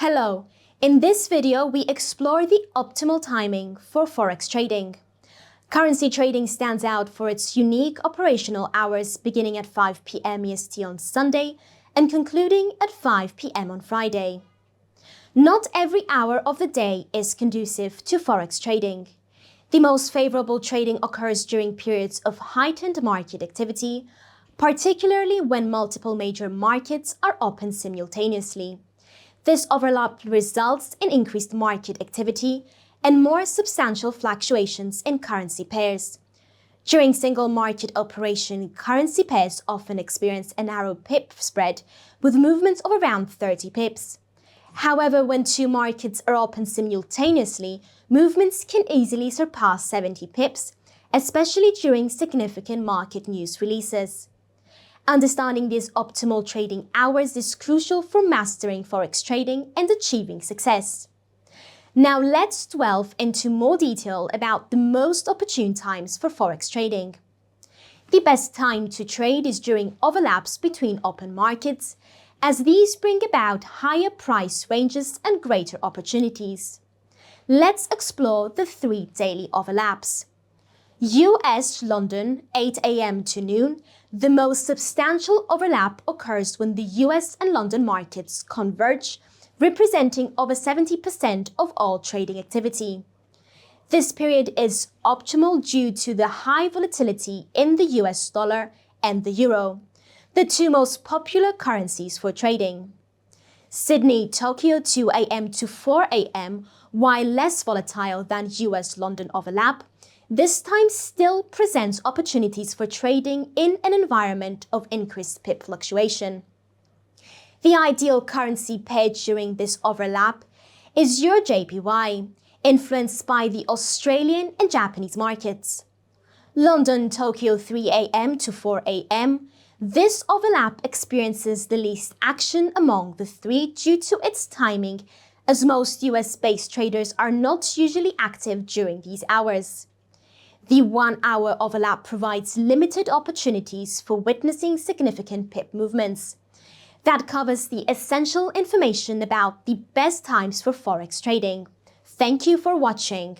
Hello! In this video, we explore the optimal timing for Forex trading. Currency trading stands out for its unique operational hours beginning at 5 p.m. EST on Sunday and concluding at 5 p.m. on Friday. Not every hour of the day is conducive to Forex trading. The most favorable trading occurs during periods of heightened market activity, particularly when multiple major markets are open simultaneously. This overlap results in increased market activity and more substantial fluctuations in currency pairs. During single market operation, currency pairs often experience a narrow pip spread with movements of around 30 pips. However, when two markets are open simultaneously, movements can easily surpass 70 pips, especially during significant market news releases. Understanding these optimal trading hours is crucial for mastering Forex trading and achieving success. Now let's delve into more detail about the most opportune times for Forex trading. The best time to trade is during overlaps between open markets, as these bring about higher price ranges and greater opportunities. Let's explore the 3 daily overlaps. US London 8 a.m. to noon. The most substantial overlap occurs when the US and London markets converge, representing over 70% of all trading activity. This period is optimal due to the high volatility in the US dollar and the euro, the two most popular currencies for trading. Sydney, Tokyo 2 a.m. to 4 a.m., while less volatile than US London overlap, this time still presents opportunities for trading in an environment of increased pip fluctuation. The ideal currency pair during this overlap is your JPY, influenced by the Australian and Japanese markets. London, Tokyo 3 a.m. to 4 a.m. This overlap experiences the least action among the three due to its timing, as most US-based traders are not usually active during these hours. The 1-hour overlap provides limited opportunities for witnessing significant pip movements. That covers the essential information about the best times for Forex trading. Thank you for watching.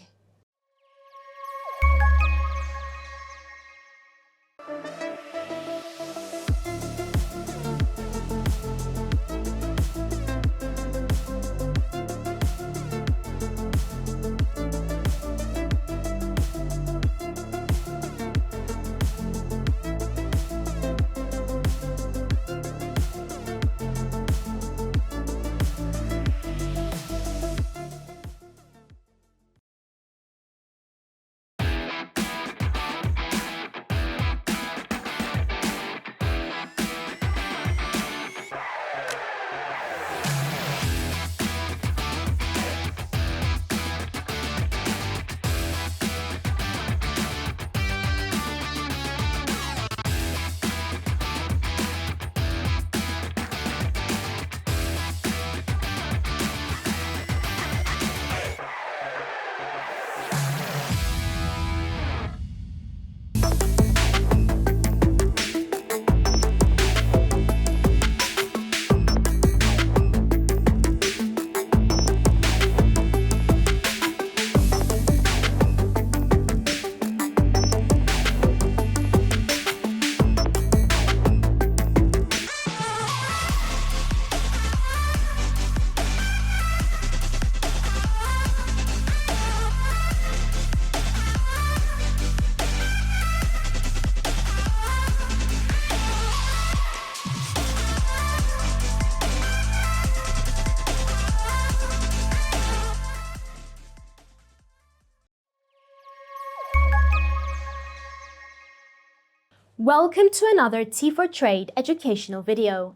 Welcome to another T4Trade educational video.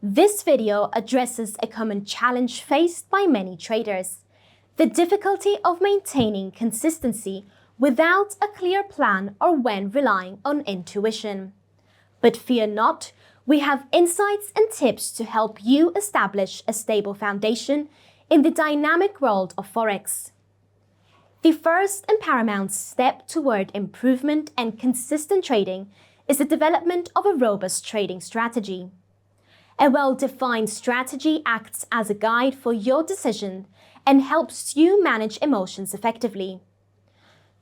This video addresses a common challenge faced by many traders: the difficulty of maintaining consistency without a clear plan or when relying on intuition. But fear not, we have insights and tips to help you establish a stable foundation in the dynamic world of Forex. The first and paramount step toward improvement and consistent trading is the development of a robust trading strategy. A well-defined strategy acts as a guide for your decision and helps you manage emotions effectively.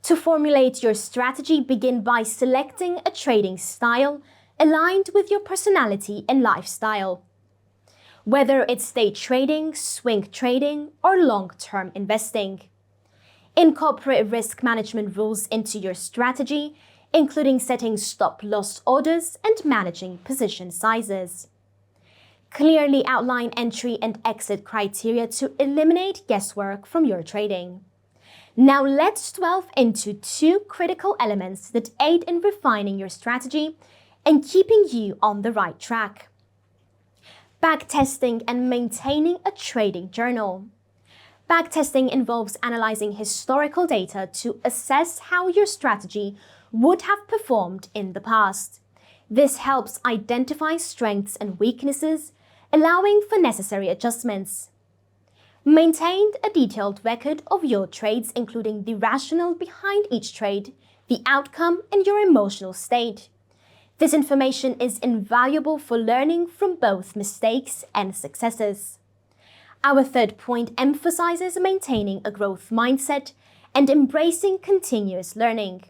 To formulate your strategy, begin by selecting a trading style aligned with your personality and lifestyle. Whether it's day trading, swing trading, or long-term investing. Incorporate risk management rules into your strategy, including setting stop-loss orders and managing position sizes. Clearly outline entry and exit criteria to eliminate guesswork from your trading. Now let's delve into two critical elements that aid in refining your strategy and keeping you on the right track. Backtesting and maintaining a trading journal. Backtesting involves analyzing historical data to assess how your strategy would have performed in the past. This helps identify strengths and weaknesses, allowing for necessary adjustments. Maintain a detailed record of your trades, including the rationale behind each trade, the outcome, and your emotional state. This information is invaluable for learning from both mistakes and successes. Our third point emphasizes maintaining a growth mindset and embracing continuous learning.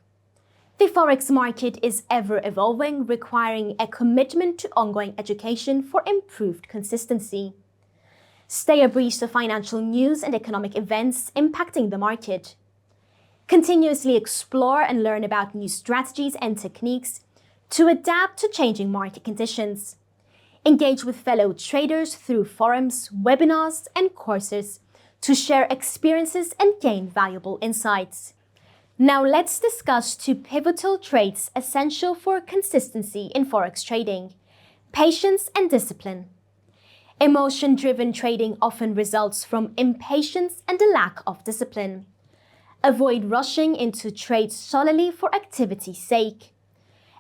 The Forex market is ever evolving, requiring a commitment to ongoing education for improved consistency. Stay abreast of financial news and economic events impacting the market. Continuously explore and learn about new strategies and techniques to adapt to changing market conditions. Engage with fellow traders through forums, webinars, and courses to share experiences and gain valuable insights. Now let's discuss two pivotal traits essential for consistency in Forex trading: patience and discipline. Emotion-driven trading often results from impatience and a lack of discipline. Avoid rushing into trades solely for activity's sake.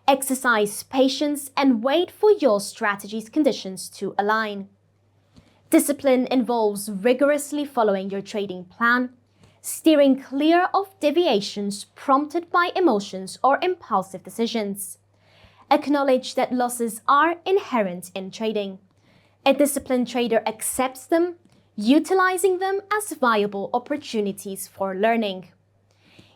Exercise patience and wait for your strategy's conditions to align. Discipline involves rigorously following your trading plan, steering clear of deviations prompted by emotions or impulsive decisions. Acknowledge that losses are inherent in trading. A disciplined trader accepts them, utilizing them as viable opportunities for learning.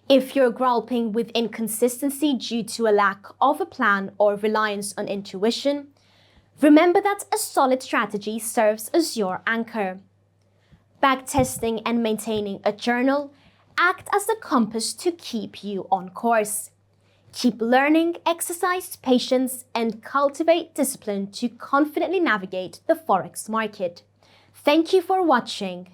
If you're grappling with inconsistency due to a lack of a plan or reliance on intuition, remember that a solid strategy serves as your anchor. Backtesting and maintaining a journal act as a compass to keep you on course. Keep learning, exercise patience, and cultivate discipline to confidently navigate the Forex market. Thank you for watching.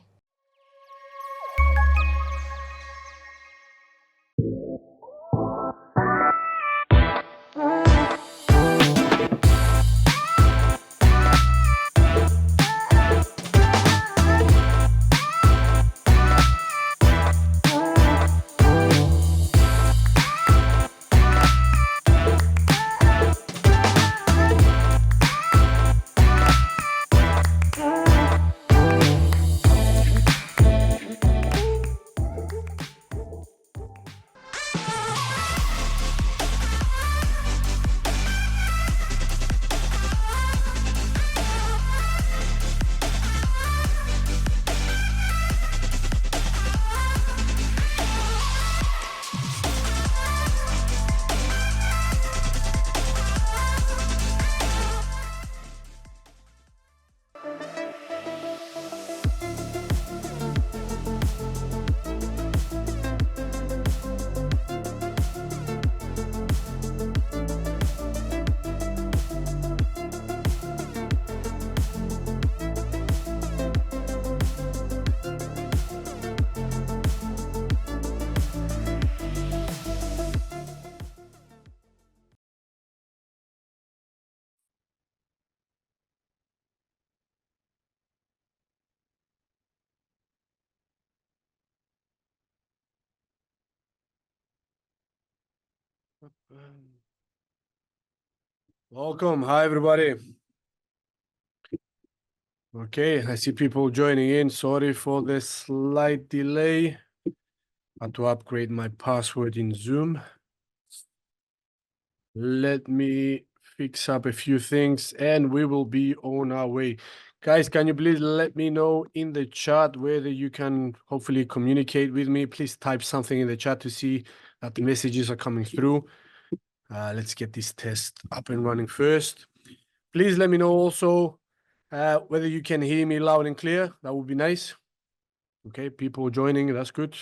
Welcome. Hi, everybody. Okay, I see people joining in. Sorry for the slight delay. I had to upgrade my password in Zoom. Let me fix up a few things, and we will be on our way. Guys, can you please let me know in the chat whether you can hopefully communicate with me? Please type something in the chat to see that the messages are coming through. Let's get this test up and running first. Please let me know also whether you can hear me loud and clear. That would be nice. Okay, people joining, that's good.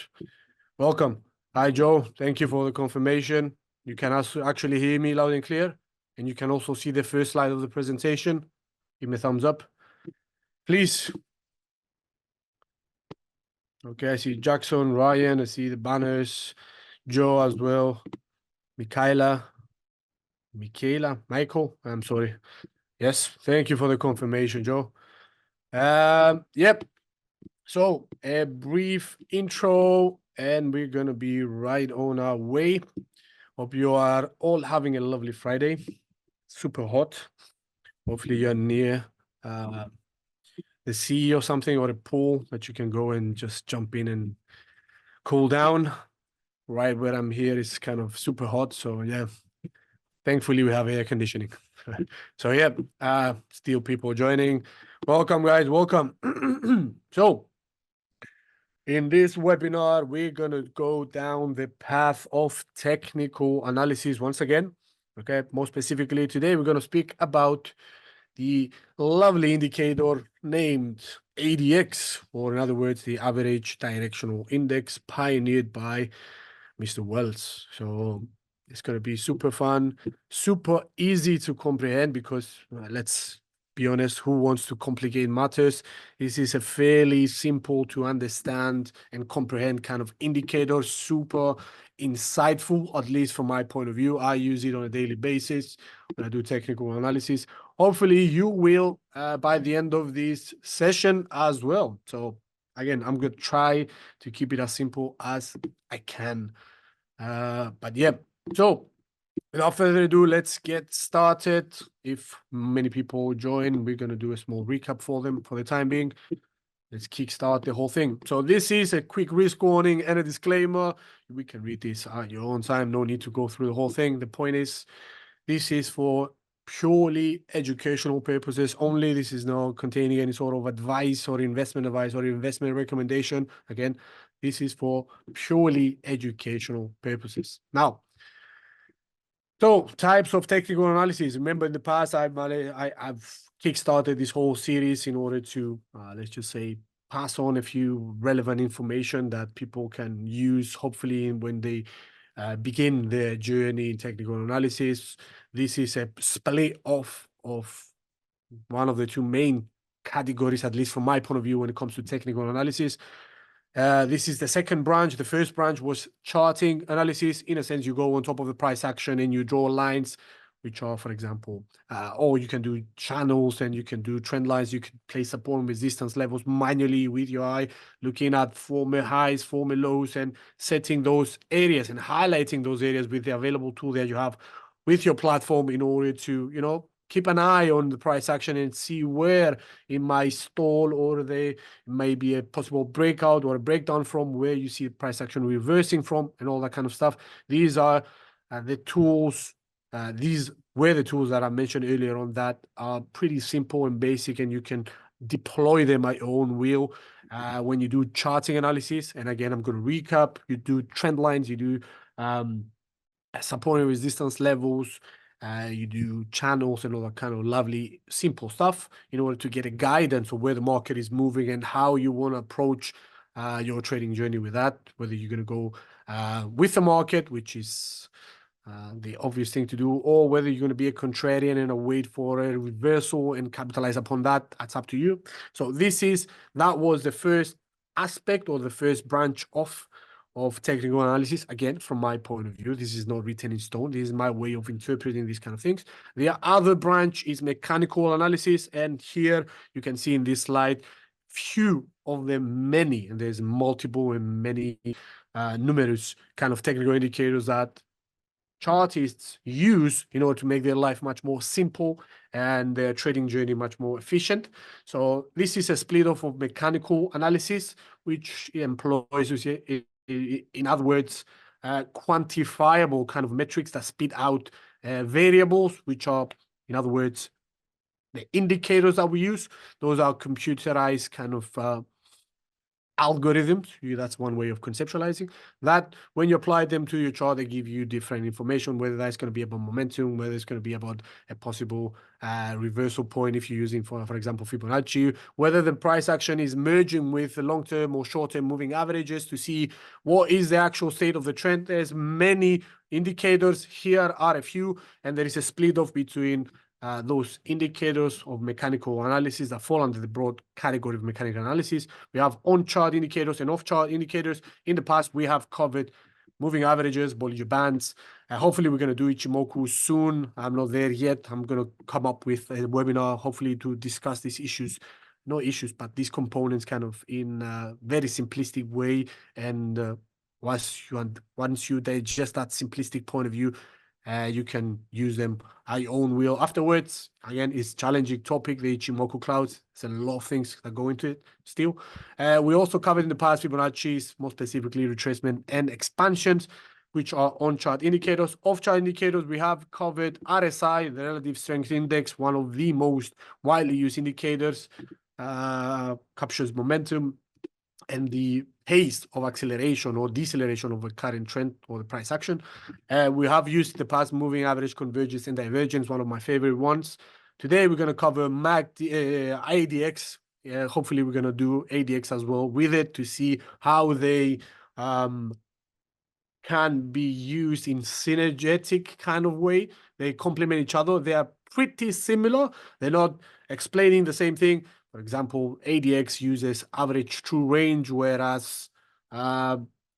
Welcome. Hi, Joe. Thank you for the confirmation. You can also actually hear me loud and clear, and you can also see the first slide of the presentation. Give me a thumbs up, please. Okay, I see Jackson, Ryan, I see the banners, Joe as well, Michaela, Michael, I'm sorry. Yes, thank you for the confirmation, Joe. Yep. So a brief intro, and we're gonna be right on our way. Hope you are all having a lovely Friday. Super hot. Hopefully you're near the sea or something, or a pool that you can go and just jump in and cool down. Right where I'm here is kind of super hot. So yeah, thankfully we have air conditioning. So yeah, still people joining. Welcome guys, welcome. So in this webinar, we're gonna go down the path of technical analysis once again. Okay, more specifically today, we're gonna speak about the lovely indicator named ADX, or in other words, the average directional index pioneered by Mr. Wells. So it's going to be super fun, super easy to comprehend because let's be honest, who wants to complicate matters? This is a fairly simple to understand and comprehend kind of indicator, super insightful, at least from my point of view. I use it on a daily basis when I do technical analysis. Hopefully you will by the end of this session as well. So again, I'm going to try to keep it as simple as I can. But yeah, so without further ado, let's get started. If many people join, we're going to do a small recap for them for the time being. Let's kickstart the whole thing. So this is a quick risk warning and a disclaimer. We can read this at your own time. No need to go through the whole thing. The point is, this is for purely educational purposes only. This is not containing any sort of advice or investment recommendation. Again, this is for purely educational purposes. Now, so types of technical analysis. Remember in the past, I've kickstarted this whole series in order to, let's just say, pass on a few relevant information that people can use, hopefully, when they begin their journey in technical analysis. This is a split off of one of the two main categories, at least from my point of view, when it comes to technical analysis. This is the second branch. The first branch was charting analysis. In a sense, you go on top of the price action and you draw lines, which are, for example, or you can do channels and you can do trend lines. You can place support and resistance levels manually with your eye, looking at former highs, former lows, and setting those areas and highlighting those areas with the available tool that you have with your platform in order to, you know, keep an eye on the price action and see where it might stall, or there may be a possible breakout or a breakdown from where you see the price action reversing from, and all that kind of stuff. These are the tools. These were the tools that I mentioned earlier on that are pretty simple and basic, and you can deploy them at your own will when you do charting analysis. And again, I'm going to recap. You do trend lines, you do support and resistance levels, you do channels and all that kind of lovely, simple stuff in order to get a guidance of where the market is moving and how you want to approach your trading journey with that, whether you're going to go with the market, which is the obvious thing to do, or whether you're going to be a contrarian and wait for a reversal and capitalize upon that. That's up to you. So that was the first aspect or the first branch of technical analysis. Again, from my point of view, this is not written in stone. This is my way of interpreting these kind of things. The other branch is mechanical analysis. And here you can see in this slide, few of them, many, and there's multiple and many numerous kind of technical indicators that chartists use in order to make their life much more simple and their trading journey much more efficient. So this is a split off of mechanical analysis, which employs, in other words, quantifiable kind of metrics that spit out variables, which are In other words, the indicators that we use, those are computerized kind of algorithms. That's one way of conceptualizing that. When you apply them to your chart, they give you different information, whether that's going to be about momentum, whether it's going to be about a possible reversal point if you're using, for example, Fibonacci, whether the price action is merging with the long-term or short-term moving averages to see what is the actual state of the trend. There's many indicators. Here are a few, and there is a split off between those indicators of mechanical analysis that fall under the broad category of mechanical analysis. We have on-chart indicators and off-chart indicators. In the past, we have covered moving averages, Bollinger Bands. Hopefully, we're going to do Ichimoku soon. I'm not there yet. I'm going to come up with a webinar, hopefully, to discuss these issues. No issues, but these components kind of in a very simplistic way. And once you digest that simplistic point of view, you can use them at your own will. Afterwards, again, it's challenging topic, the Ichimoku clouds. There's a lot of things that go into it still. We also covered in the past Fibonacci's, more specifically retracement and expansions, which are on-chart indicators. Off-chart indicators, we have covered RSI, the Relative Strength Index, one of the most widely used indicators, captures momentum and the pace of acceleration or deceleration of a current trend or the price action. We have used the past moving average convergence and divergence, one of my favorite ones. Today, we're going to cover ADX. Hopefully, we're going to do ADX as well with it to see how they can be used in synergetic kind of way. They complement each other. They are pretty similar. They're not explaining the same thing. For example, ADX uses average true range, whereas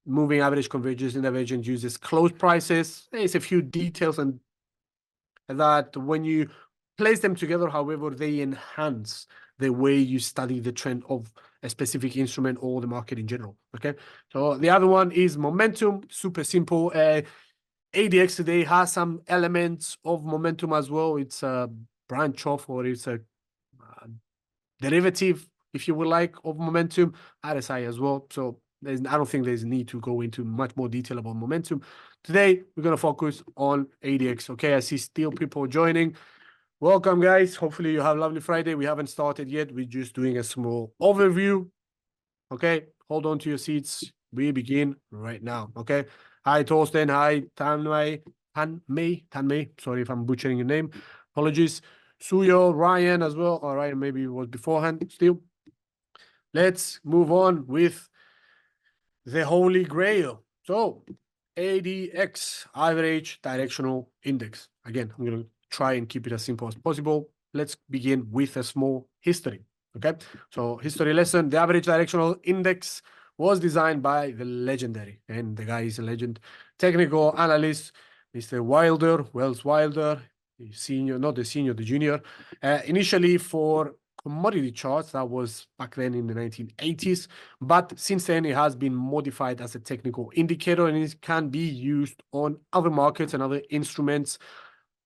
moving average convergence and divergence uses close prices. There's a few details and that when you place them together, however, they enhance the way you study the trend of a specific instrument or the market in general. Okay, so the other one is momentum. Super simple. ADX today has some elements of momentum as well. It's a branch off, or it's a derivative, if you would like, of momentum. RSI as well. So I don't think there's a need to go into much more detail about momentum. Today, we're going to focus on ADX. Okay, I see still people joining. Welcome, guys. Hopefully you have a lovely Friday. We haven't started yet. We're just doing a small overview. Okay, hold on to your seats. We begin right now. Okay. Hi, Torsten. Hi, Tanmei. Sorry if I'm butchering your name. Apologies. Suyo, Ryan as well. All right, maybe it was beforehand still. Let's move on with the Holy Grail. So, ADX, Average Directional Index. Again, I'm going to try and keep it as simple as possible. Let's begin with a small history. Okay, so history lesson. The Average Directional Index was designed by the legendary, and the guy is a legend, technical analyst, Mr. Wells Wilder, the senior, not the senior, the junior. Initially for commodity charts, that was back then in the 1980s, but since then it has been modified as a technical indicator, and it can be used on other markets and other instruments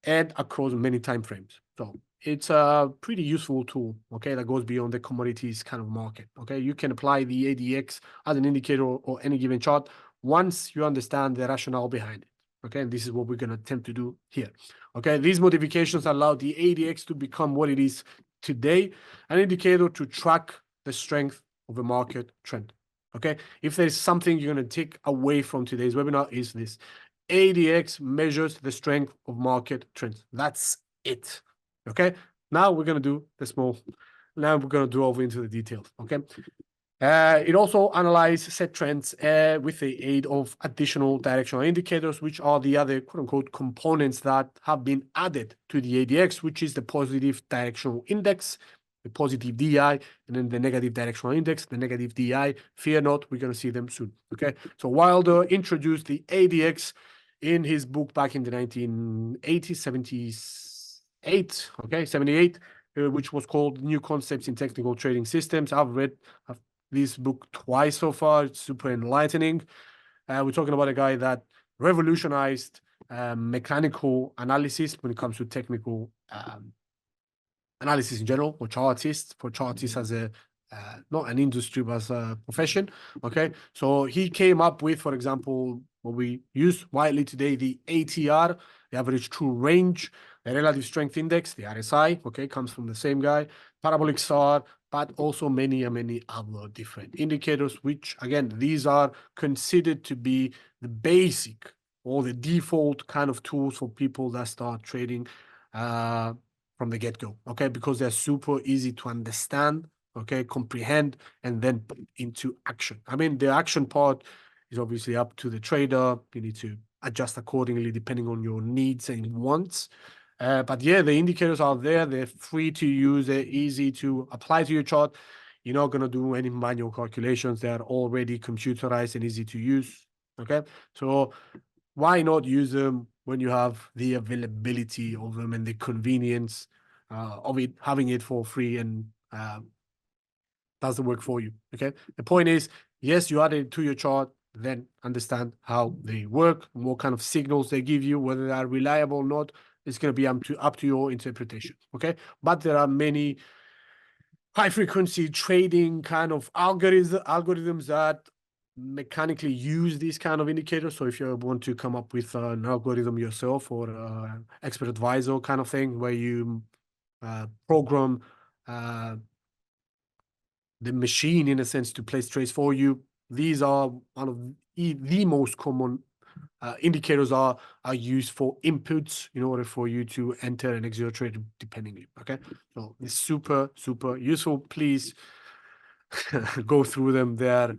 and across many time frames. So it's a pretty useful tool, okay, that goes beyond the commodities kind of market. Okay, you can apply the ADX as an indicator or any given chart once you understand the rationale behind it. Okay, and this is what we're going to attempt to do here. Okay, these modifications allow the ADX to become what it is today, an indicator to track the strength of a market trend. Okay, if there's something you're going to take away from today's webinar, is this: ADX measures the strength of market trends. That's it. Okay, now we're going to do the small, now we're going to do over into the details. Okay, it also analyzes set trends with the aid of additional directional indicators, which are the other quote unquote components that have been added to the ADX, which is the positive directional index, the positive DI, and then the negative directional index, the negative DI. Fear not, we're going to see them soon. Okay, so Wilder introduced the ADX in his book back in the 1980s, 78, okay, 78, which was called New Concepts in Technical Trading Systems. I've read this book twice so far. It's super enlightening. We're talking about a guy that revolutionized mechanical analysis when it comes to technical analysis in general, for chartists as a not an industry, but as a profession. Okay, so he came up with, for example, what we use widely today, the ATR, the average true range. The relative strength index, the RSI, okay, comes from the same guy, parabolic SAR, but also many other different indicators, which again, these are considered to be the basic or the default kind of tools for people that start trading from the get-go, okay, because they're super easy to understand, okay, comprehend, and then put into action. I mean, the action part is obviously up to the trader. You need to adjust accordingly depending on your needs and wants. But yeah, the indicators are there. They're free to use. They're easy to apply to your chart. You're not going to do any manual calculations. They're already computerized and easy to use. Okay. So why not use them when you have the availability of them and the convenience of it, having it for free and does the work for you. Okay. The point is, yes, you add it to your chart, then understand how they work, what kind of signals they give you, whether they are reliable or not. It's going to be up to your interpretation. Okay. But there are many high frequency trading kind of algorithms that mechanically use these kind of indicators. So if you want to come up with an algorithm yourself or expert advisor kind of thing where you program the machine in a sense to place trades for you, these are one of the most common indicators are used for inputs in order for you to enter and exit a trade dependingly. Okay, so it's super useful. Please go through them. They're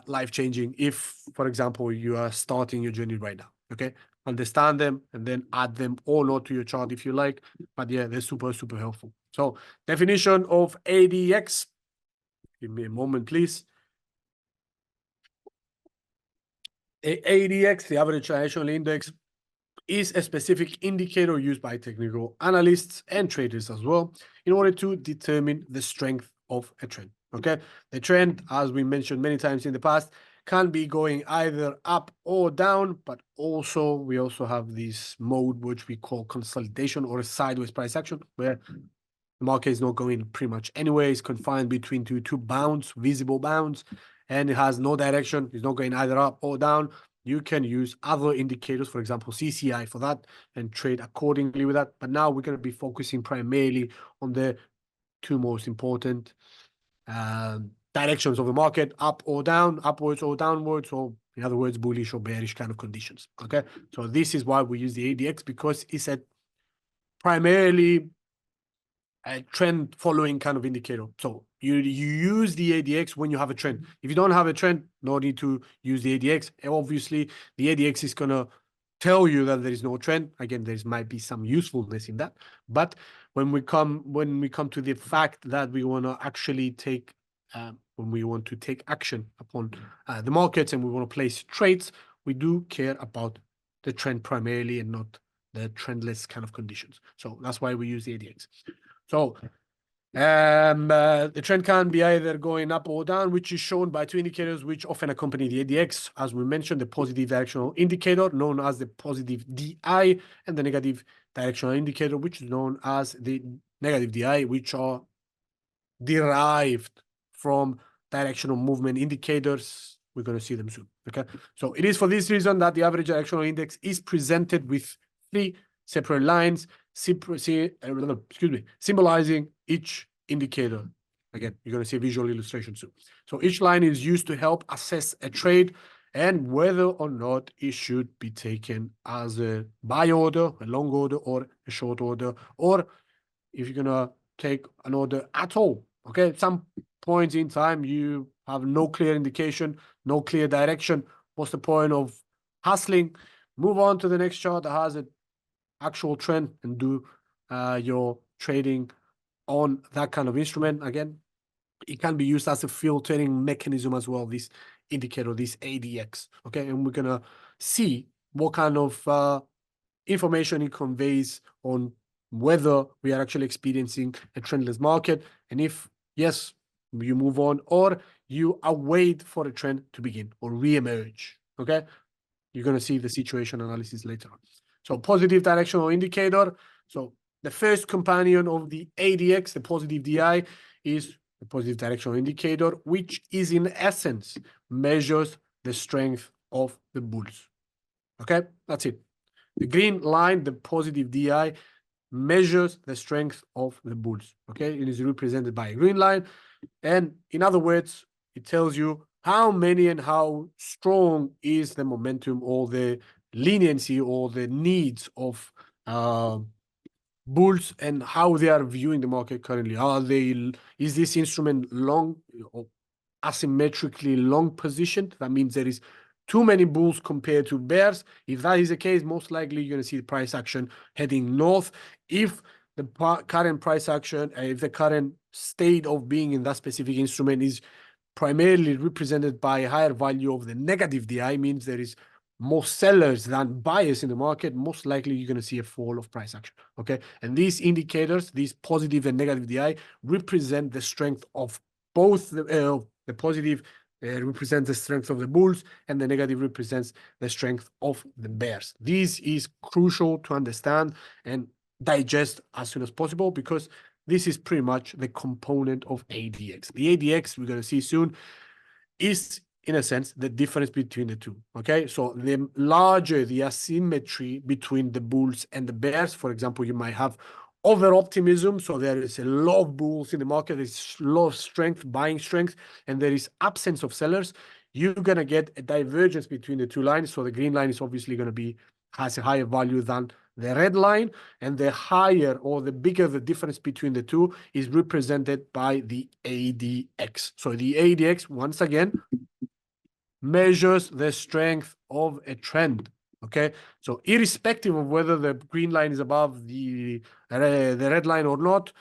life changing if, for example, you are starting your journey right now. Okay, understand them and then add them or not to your chart if you like. But yeah, they're super helpful. So definition of ADX. Give me a moment, please. ADX, the average directional index, is a specific indicator used by technical analysts and traders as well in order to determine the strength of a trend. Okay, the trend, as we mentioned many times in the past, can be going either up or down, but also we also have this mode which we call consolidation or a sideways price action, where the market is not going pretty much anywhere. It's confined between two bounds, visible bounds, and it has no direction. It's not going either up or down. You can use other indicators, for example, CCI for that, and trade accordingly with that. But now we're going to be focusing primarily on the two most important directions of the market, up or down, upwards or downwards, or in other words, bullish or bearish kind of conditions. Okay, so this is why we use the ADX, because it's a primarily a trend following kind of indicator. So you use the ADX when you have a trend. If you don't have a trend, no need to use the ADX. Obviously, the ADX is going to tell you that there is no trend. Again, there might be some usefulness in that. But when we come to the fact that we want to actually take when we want to take action upon the markets and we want to place trades, we do care about the trend primarily and not the trendless kind of conditions. So that's why we use the ADX. So the trend can be either going up or down, which is shown by two indicators which often accompany the ADX. As we mentioned, the positive directional indicator, known as the positive DI, and the negative directional indicator, which is known as the negative DI, which are derived from directional movement indicators. We're going to see them soon. Okay, so it is for this reason that the average directional index is presented with three separate lines, symbolizing each indicator. Again, you're going to see a visual illustration soon. So each line is used to help assess a trade and whether or not it should be taken as a buy order, a long order, or a short order, or if you're going to take an order at all. Okay, at some points in time, you have no clear indication, no clear direction. What's the point of hustling? Move on to the next chart that has an actual trend and do your trading on that kind of instrument. Again, it can be used as a filtering mechanism as well, this indicator, this ADX. Okay, and we're going to see what kind of information it conveys on whether we are actually experiencing a trendless market, and if yes, you move on, or you await for a trend to begin or re-emerge. Okay, you're going to see the situation analysis later on. So positive directional indicator. So the first companion of the ADX, the positive DI, is the positive directional indicator, which is in essence measures the strength of the bulls. Okay, that's it. The green line, the positive DI, measures the strength of the bulls. Okay, it is represented by a green line, and in other words, it tells you how many and how strong is the momentum or the leniency or the needs of bulls and how they are viewing the market currently. Is this instrument long or asymmetrically long positioned? That means there is too many bulls compared to bears. If that is the case, most likely you're going to see the price action heading north. If the current price action, if the current state of being in that specific instrument is primarily represented by a higher value of the negative DI, means there is more sellers than buyers in the market, most likely you're going to see a fall of price action. Okay. And these indicators, these positive and negative DI, represent the strength of both the positive represents the strength of the bulls, and the negative represents the strength of the bears. This is crucial to understand and digest as soon as possible, because this is pretty much the component of ADX. The ADX we're going to see soon is, in a sense, the difference between the two. Okay, so the larger the asymmetry between the bulls and the bears, for example, you might have over optimism, so there is a lot of bulls in the market, there's a lot of strength, buying strength, and there is absence of sellers. You're going to get a divergence between the two lines. So the green line is obviously going to be has a higher value than the red line, and the higher or the bigger the difference between the two is represented by the ADX. So the ADX, once again, measures the strength of a trend. Okay, so irrespective of whether the green line is above the red line or not,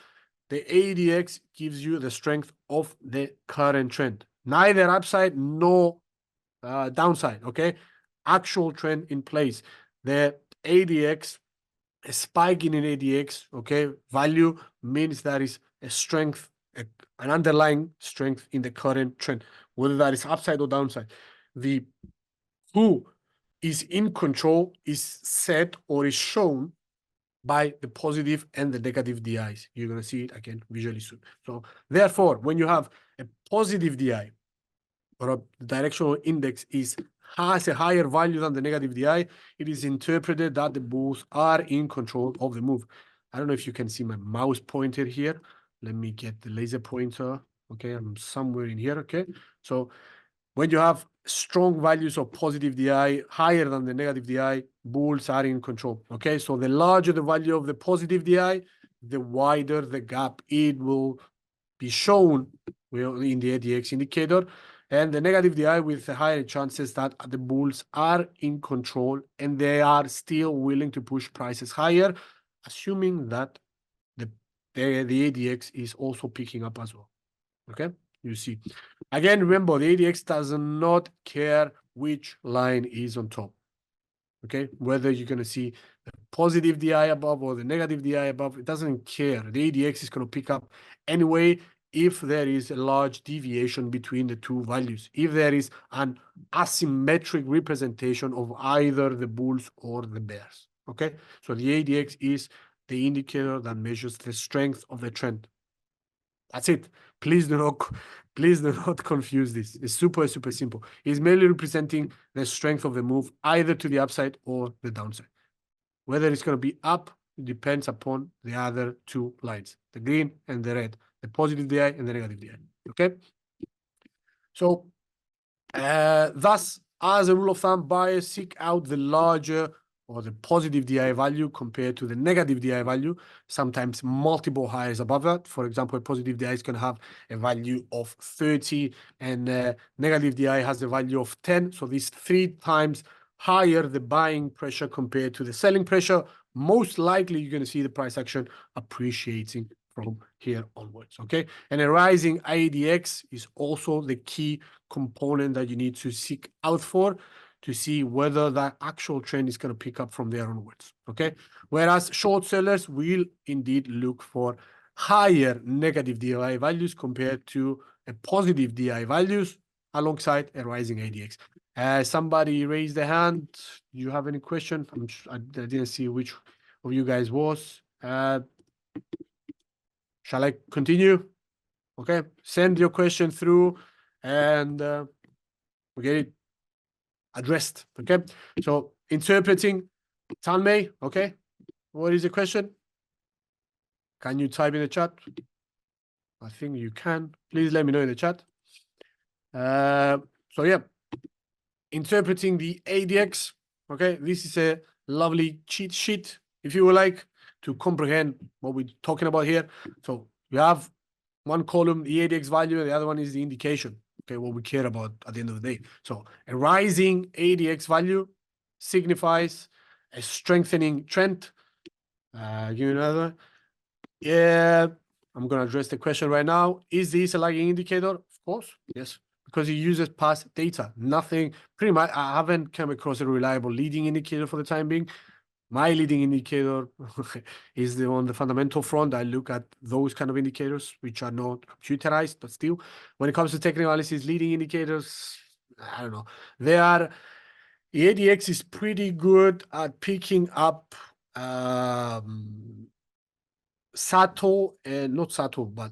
the ADX gives you the strength of the current trend. Neither upside nor downside. Okay, actual trend in place. The ADX, a spike in an ADX, okay, value means that is a strength, an underlying strength in the current trend, whether that is upside or downside. The who is in control is set or is shown by the positive and the negative DIs. You're going to see it again visually soon. So therefore, when you have a positive DI or a directional index has a higher value than the negative DI, it is interpreted that the bulls are in control of the move. I don't know if you can see my mouse pointer here. Let me get the laser pointer. Okay, I'm somewhere in here. Okay, so when you have strong values of positive DI higher than the negative DI, bulls are in control. Okay, so the larger the value of the positive DI, the wider the gap it will be shown in the ADX indicator, and the negative DI with the higher chances that the bulls are in control and they are still willing to push prices higher, assuming that the ADX is also picking up as well. Okay, you see. Again, remember, the ADX does not care which line is on top. Okay, whether you're going to see the positive DI above or the negative DI above, it doesn't care. The ADX is going to pick up anyway if there is a large deviation between the two values, if there is an asymmetric representation of either the bulls or the bears. Okay, so the ADX is the indicator that measures the strength of the trend. That's it. Please do not confuse this. It's super, super simple. It's merely representing the strength of the move, either to the upside or the downside. Whether it's going to be up depends upon the other two lines, the green and the red, the positive DI and the negative DI. Okay. So thus, as a rule of thumb, buyers seek out the larger or the positive DI value compared to the negative DI value, sometimes multiple highs above that. For example, a positive DI is going to have a value of 30 and negative DI has a value of 10. So this 3 times higher the buying pressure compared to the selling pressure. Most likely you're going to see the price action appreciating from here onwards. Okay. And a rising ADX is also the key component that you need to seek out for to see whether that actual trend is going to pick up from there onwards. Okay. Whereas short sellers will indeed look for higher negative DI values compared to a positive DI values alongside a rising ADX. Somebody raised their hand. Do you have any question? I didn't see which of you guys was. Shall I continue? Okay. Send your question through and we get it addressed. Okay. So interpreting Tanmay, okay. What is the question? Can you type in the chat? I think you can. Please let me know in the chat. So yeah, interpreting the ADX. Okay, this is a lovely cheat sheet, if you would like, to comprehend what we're talking about here. So you have one column, the ADX value, and the other one is the indication. Okay, what we care about at the end of the day. So a rising ADX value signifies a strengthening trend. Give me another. Yeah, I'm going to address the question right now. Is this a lagging indicator? Of course, yes, because it uses past data. Nothing, pretty much, I haven't come across a reliable leading indicator for the time being. My leading indicator is on the fundamental front. I look at those kind of indicators, which are not computerized, but still, when it comes to technical analysis, leading indicators, I don't know. The ADX is pretty good at picking up subtle and not subtle, but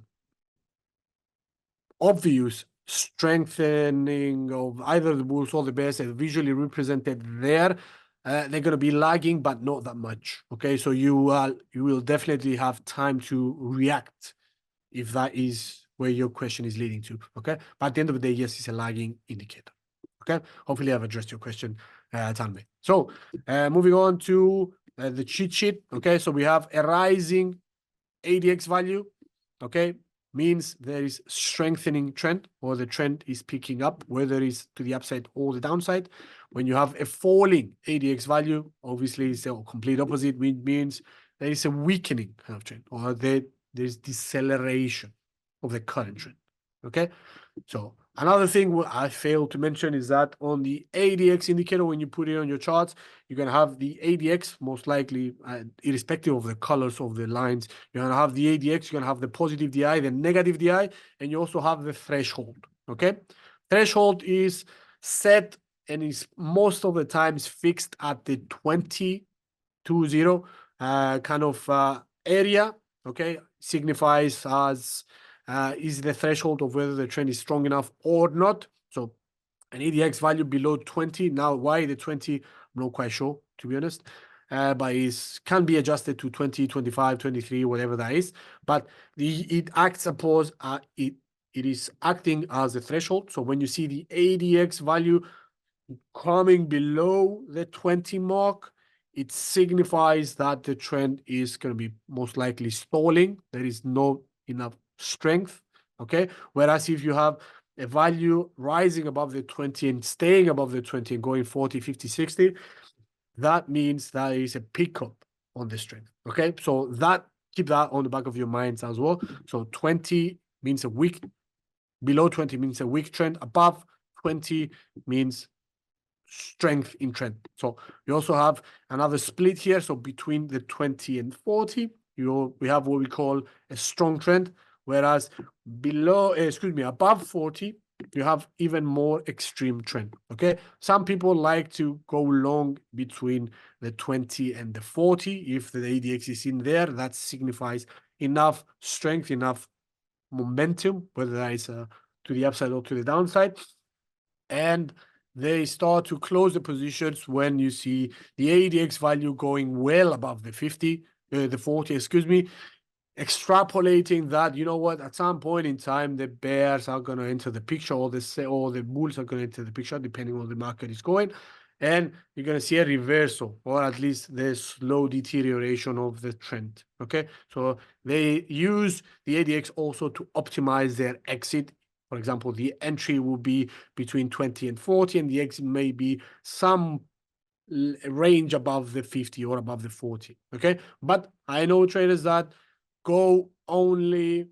obvious strengthening of either the bulls or the bears are visually represented there. They're going to be lagging, but not that much. Okay, so you will definitely have time to react if that is where your question is leading to. Okay, but at the end of the day, yes, it's a lagging indicator. Okay, hopefully I've addressed your question, Tanmay. So moving on to the cheat sheet. Okay, so we have a rising ADX value. Okay, means there is strengthening trend, or the trend is picking up, whether it's to the upside or the downside. When you have a falling ADX value, obviously it's the complete opposite, which means there is a weakening kind of trend, or there's deceleration of the current trend. Okay, so another thing I failed to mention is that on the ADX indicator, when you put it on your charts, you're going to have the ADX, most likely, irrespective of the colors of the lines, you're going to have the ADX, you're going to have the positive DI, the negative DI, and you also have the threshold, okay? Threshold is set and is most of the times fixed at the 20 kind of area, okay? Signifies as is the threshold of whether the trend is strong enough or not. So an ADX value below 20. Now, why the 20? I'm not quite sure, to be honest. But it can be adjusted to 20, 25, 23, whatever that is. But it acts upon, it is acting as a threshold. So when you see the ADX value coming below the 20 mark, it signifies that the trend is going to be most likely stalling. There is not enough strength, okay? Whereas if you have a value rising above the 20 and staying above the 20 and going 40, 50, 60, that means there is a pickup on the strength, okay? So that, keep that on the back of your minds as well. So 20 means a weak, below 20 means a weak trend, above 20 means strength in trend. So we also have another split here. So between the 20 and 40, we have what we call a strong trend, whereas above 40, you have even more extreme trend. Okay, some people like to go long between the 20 and the 40. If the ADX is in there, that signifies enough strength, enough momentum, whether that is to the upside or to the downside. And they start to close the positions when you see the ADX value going well above the 40, excuse me, extrapolating that, you know what, at some point in time, the bears are going to enter the picture, or the bulls are going to enter the picture, depending on the market is going. And you're going to see a reversal, or at least the slow deterioration of the trend. Okay, so they use the ADX also to optimize their exit. For example, the entry will be between 20 and 40, and the exit may be some range above the 50 or above the 40. Okay, but I know traders that go only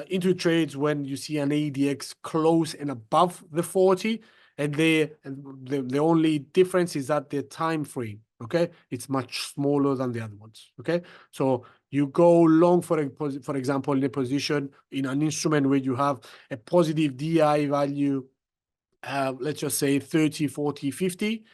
into trades when you see an ADX close and above the 40, and the only difference is that the time frame, okay, it's much smaller than the other ones. Okay, so you go long for example, in a position in an instrument where you have a positive DI value, let's just say 30, 40, 50,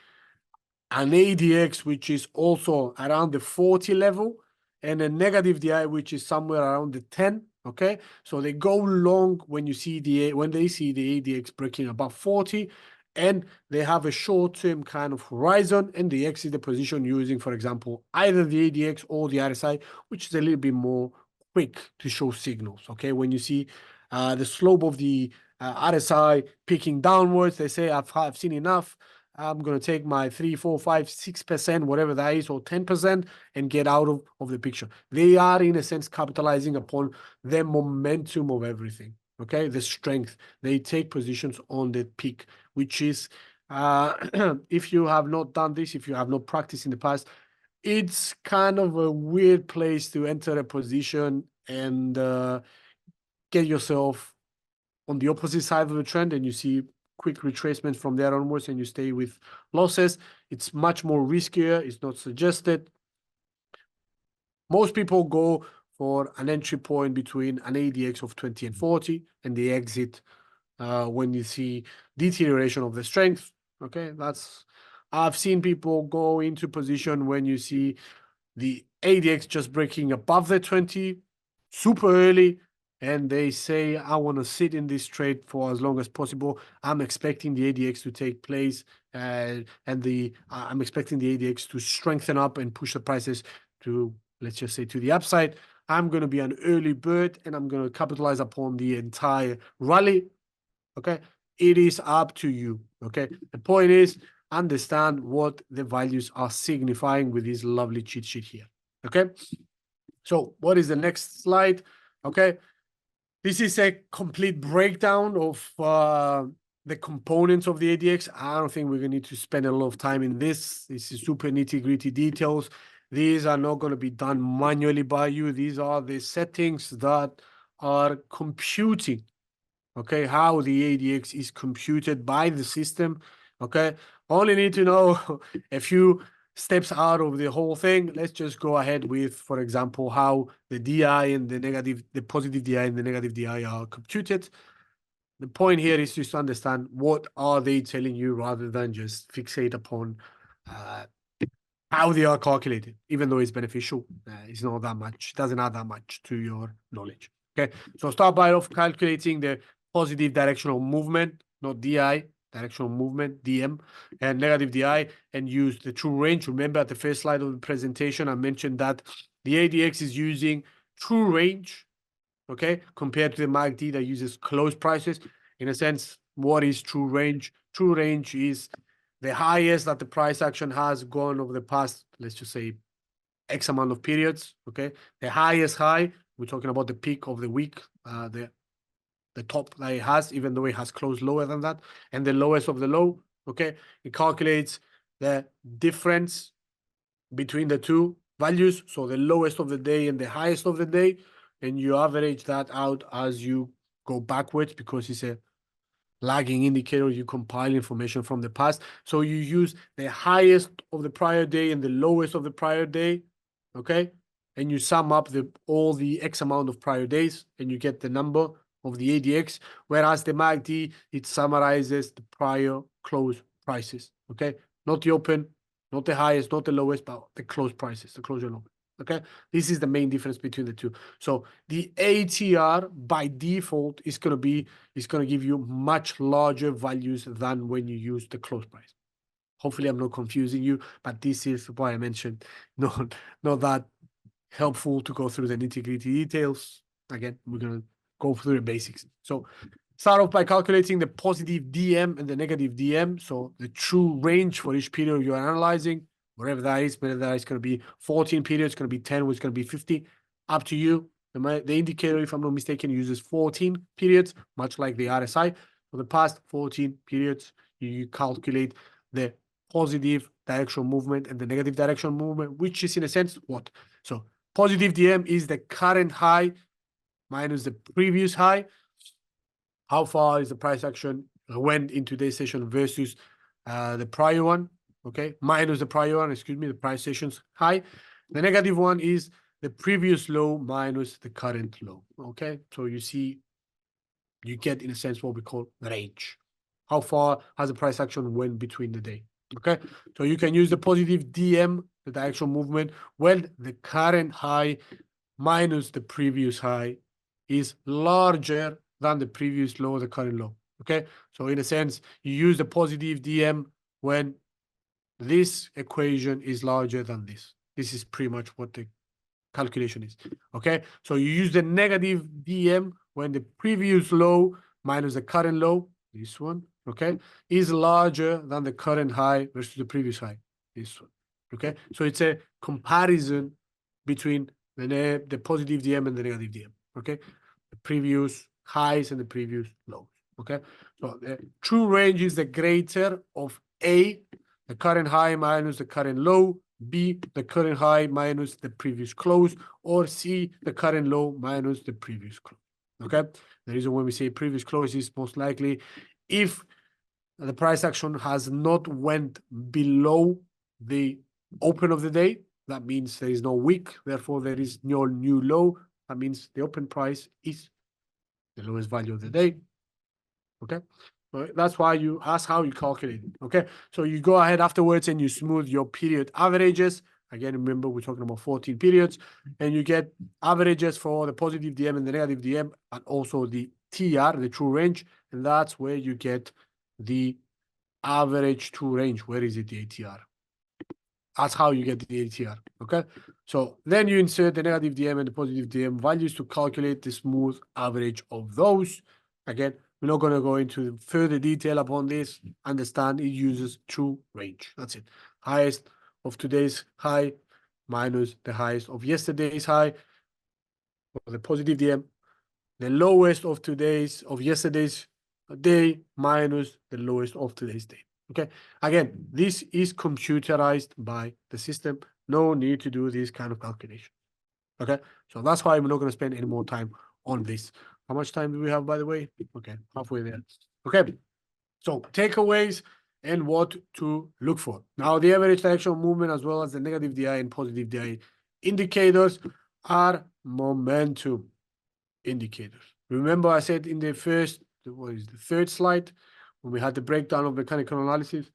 an ADX which is also around the 40 level, and a negative DI which is somewhere around the 10. Okay, so they go long when they see the ADX breaking above 40, and they have a short-term kind of horizon, and they exit the position using, for example, either the ADX or the RSI, which is a little bit more quick to show signals. Okay, when you see the slope of the RSI peaking downwards, they say, I've seen enough. I'm going to take my 3, 4, 5, 6%, whatever that is, or 10% and get out of the picture. They are, in a sense, capitalizing upon the momentum of everything. Okay, the strength. They take positions on the peak, which is, if you have not done this, if you have not practiced in the past, it's kind of a weird place to enter a position and get yourself on the opposite side of the trend, and you see quick retracement from there onwards and you stay with losses. It's much more riskier. It's not suggested. Most people go for an entry point between an ADX of 20 and 40, and they exit when you see deterioration of the strength. Okay, I've seen people go into position when you see the ADX just breaking above the 20 super early, and they say, I want to sit in this trade for as long as possible. I'm expecting the ADX to take place, and I'm expecting the ADX to strengthen up and push the prices to, let's just say, to the upside. I'm going to be an early bird, and I'm going to capitalize upon the entire rally. Okay, it is up to you. Okay, the point is, understand what the values are signifying with this lovely cheat sheet here. Okay, so what is the next slide? Okay, this is a complete breakdown of the components of the ADX. I don't think we're going to need to spend a lot of time in this. This is super nitty-gritty details. These are not going to be done manually by you. These are the settings that are computing, okay, how the ADX is computed by the system. Okay, only need to know a few steps out of the whole thing. Let's just go ahead with, for example, how the DI and the positive DI and the negative DI are computed. The point here is just to understand what are they telling you rather than just fixate upon how they are calculated. Even though it's beneficial, it's not that much. It doesn't add that much to your knowledge. Okay, so start by calculating the positive directional movement, not DI, directional movement, DM, and negative DI, and use the true range. Remember at the first slide of the presentation, I mentioned that the ADX is using true range, okay, compared to the MACD that uses close prices. In a sense, what is true range? True range is the highest that the price action has gone over the past, let's just say, X amount of periods, okay? The highest high, we're talking about the peak of the week, the top that it has, even though it has closed lower than that, and the lowest of the low, okay? It calculates the difference between the two values, so the lowest of the day and the highest of the day, and you average that out as you go backwards because it's a lagging indicator. You compile information from the past. So you use the highest of the prior day and the lowest of the prior day, okay? And you sum up all the X amount of prior days and you get the number of the ADX, whereas the MACD, it summarizes the prior close prices, okay? Not the open, not the highest, not the lowest, but the close prices, the closure low. Okay, this is the main difference between the two. So the ATR by default is going to give you much larger values than when you use the close price. Hopefully I'm not confusing you, but this is why I mentioned not that helpful to go through the nitty-gritty details. Again, we're going to go through the basics. So start off by calculating the positive DM and the negative DM. So the true range for each period you're analyzing, whatever that is, whether that is going to be 14 periods, it's going to be 10, or it's going to be 50, up to you. The indicator, if I'm not mistaken, uses 14 periods, much like the RSI. For the past 14 periods, you calculate the positive directional movement and the negative directional movement, which is in a sense what? So positive DM is the current high minus the previous high. How far is the price action went in today's session versus the prior one, okay? Minus the prior one, excuse me, the price session's high. The negative one is the previous low minus the current low, okay? So you see, you get, in a sense, what we call range. How far has the price action went between the day, okay? So you can use the positive DM, the directional movement, when the current high minus the previous high is larger than the previous low or the current low. Okay, so in a sense, you use the positive DM when this equation is larger than this. This is pretty much what the calculation is. Okay, so you use the negative DM when the previous low minus the current low, this one, okay, is larger than the current high versus the previous high, this one. Okay, so it's a comparison between the positive DM and the negative DM. Okay, the previous highs and the previous lows. Okay, so the true range is the greater of A, the current high minus the current low, B, the current high minus the previous close, or C, the current low minus the previous close. Okay, the reason when we say previous close is most likely if the price action has not went below the open of the day, that means there is no wick, therefore there is no new low. That means the open price is the lowest value of the day. Okay, so that's why that's how you calculate it. Okay, so you go ahead afterwards and you smooth your period averages. Again, remember we're talking about 14 periods, and you get averages for the positive DM and the negative DM, and also the TR, the true range, and that's where you get the average true range. Where is it, the ATR? That's how you get the ATR. Okay, so then you insert the negative DM and the positive DM values to calculate the smooth average of those. Again, we're not going to go into further detail upon this. Understand it uses true range. That's it. Highest of today's high minus the highest of yesterday's high for the positive DM. The lowest of yesterday's day minus the lowest of today's day. Okay. Again, this is computerized by the system. No need to do this kind of calculation. Okay. So that's why we're not going to spend any more time on this. How much time do we have, by the way? Okay. Halfway there. Okay. So takeaways and what to look for. Now, the average directional movement as well as the negative DI and positive DI indicators are momentum indicators. Remember I said in the third slide, when we had the breakdown of mechanical analysis,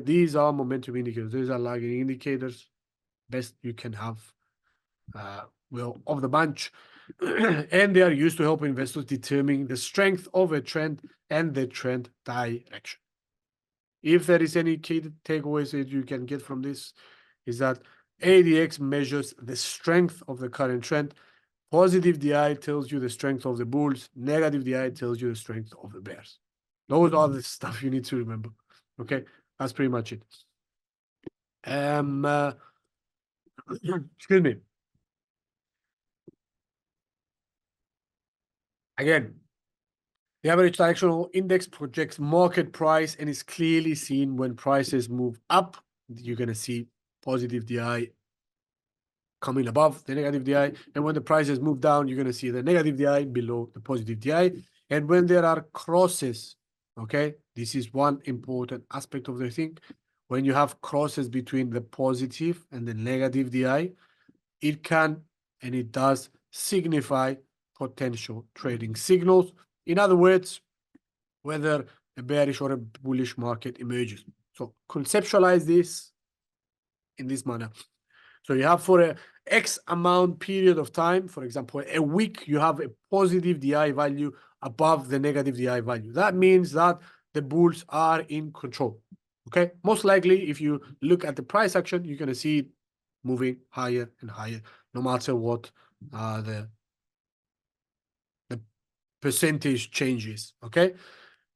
these are momentum indicators. These are lagging indicators. Best you can have, of the bunch. And they are used to help investors determine the strength of a trend and the trend direction. If there is any key takeaways that you can get from this, is that ADX measures the strength of the current trend. Positive DI tells you the strength of the bulls. Negative DI tells you the strength of the bears. Those are the stuff you need to remember. Okay, that's pretty much it. Excuse me. Again, the average directional index projects market price and is clearly seen when prices move up. You're going to see positive DI coming above the negative DI. And when the prices move down, you're going to see the negative DI below the positive DI. And when there are crosses, okay, this is one important aspect of the thing. When you have crosses between the positive and the negative DI, it can and it does signify potential trading signals. In other words, whether a bearish or a bullish market emerges. So conceptualize this in this manner. So you have for a X amount period of time, for example, a week, you have a positive DI value above the negative DI value. That means that the bulls are in control. Okay, most likely, if you look at the price action, you're going to see it moving higher and higher, no matter what the percentage changes. Okay,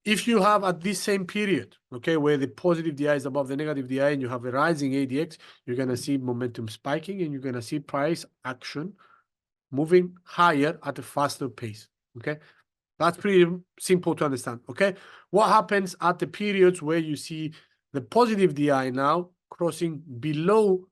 if you have at this same period, okay, where the positive DI is above the negative DI and you have a rising ADX, you're going to see momentum spiking and you're going to see price action moving higher at a faster pace. Okay, that's pretty simple to understand. Okay, what happens at the periods where you see the positive DI now crossing below,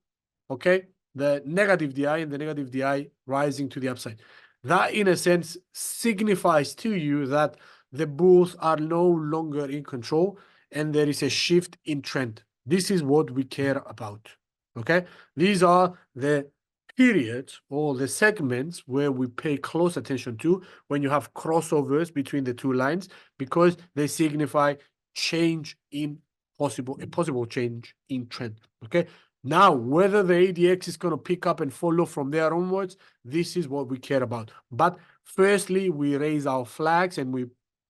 okay, the negative DI and the negative DI rising to the upside? That, in a sense, signifies to you that the bulls are no longer in control and there is a shift in trend. This is what we care about. Okay, these are the periods or the segments where we pay close attention to when you have crossovers between the two lines, because they signify change in a possible change in trend. Okay, now whether the ADX is going to pick up and follow from there onwards, this is what we care about. But firstly, we raise our flags and we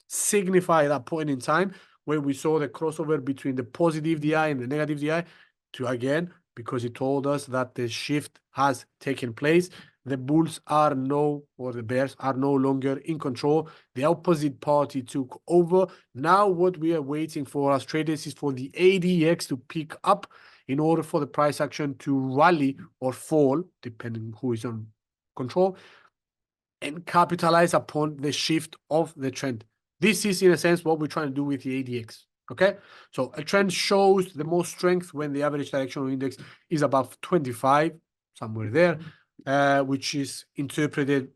signify that point in time where we saw the crossover between the positive DI and the negative DI to, again, because it told us that the shift has taken place. The bulls are or the bears are no longer in control. The opposite party took over. Now what we are waiting for as traders is for the ADX to pick up in order for the price action to rally or fall, depending who is on control, and capitalize upon the shift of the trend. This is, in a sense, what we're trying to do with the ADX. Okay, so a trend shows the most strength when the average directional index is above 25, somewhere there, which is interpreted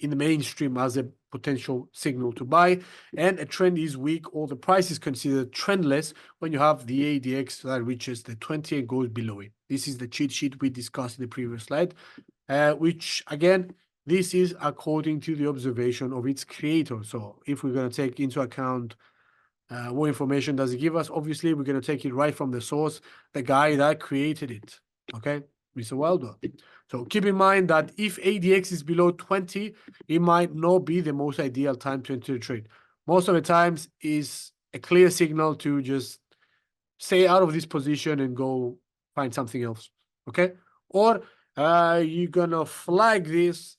in the mainstream as a potential signal to buy. And a trend is weak, or the price is considered trendless when you have the ADX that reaches the 20 and goes below it. This is the cheat sheet we discussed in the previous slide, which, again, this is according to the observation of its creator. So if we're going to take into account what information does it give us, obviously we're going to take it right from the source, the guy that created it. Okay, Mr. Wilder. So keep in mind that if ADX is below 20, it might not be the most ideal time to enter the trade. Most of the times is a clear signal to just stay out of this position and go find something else. Okay, or you're gonna flag this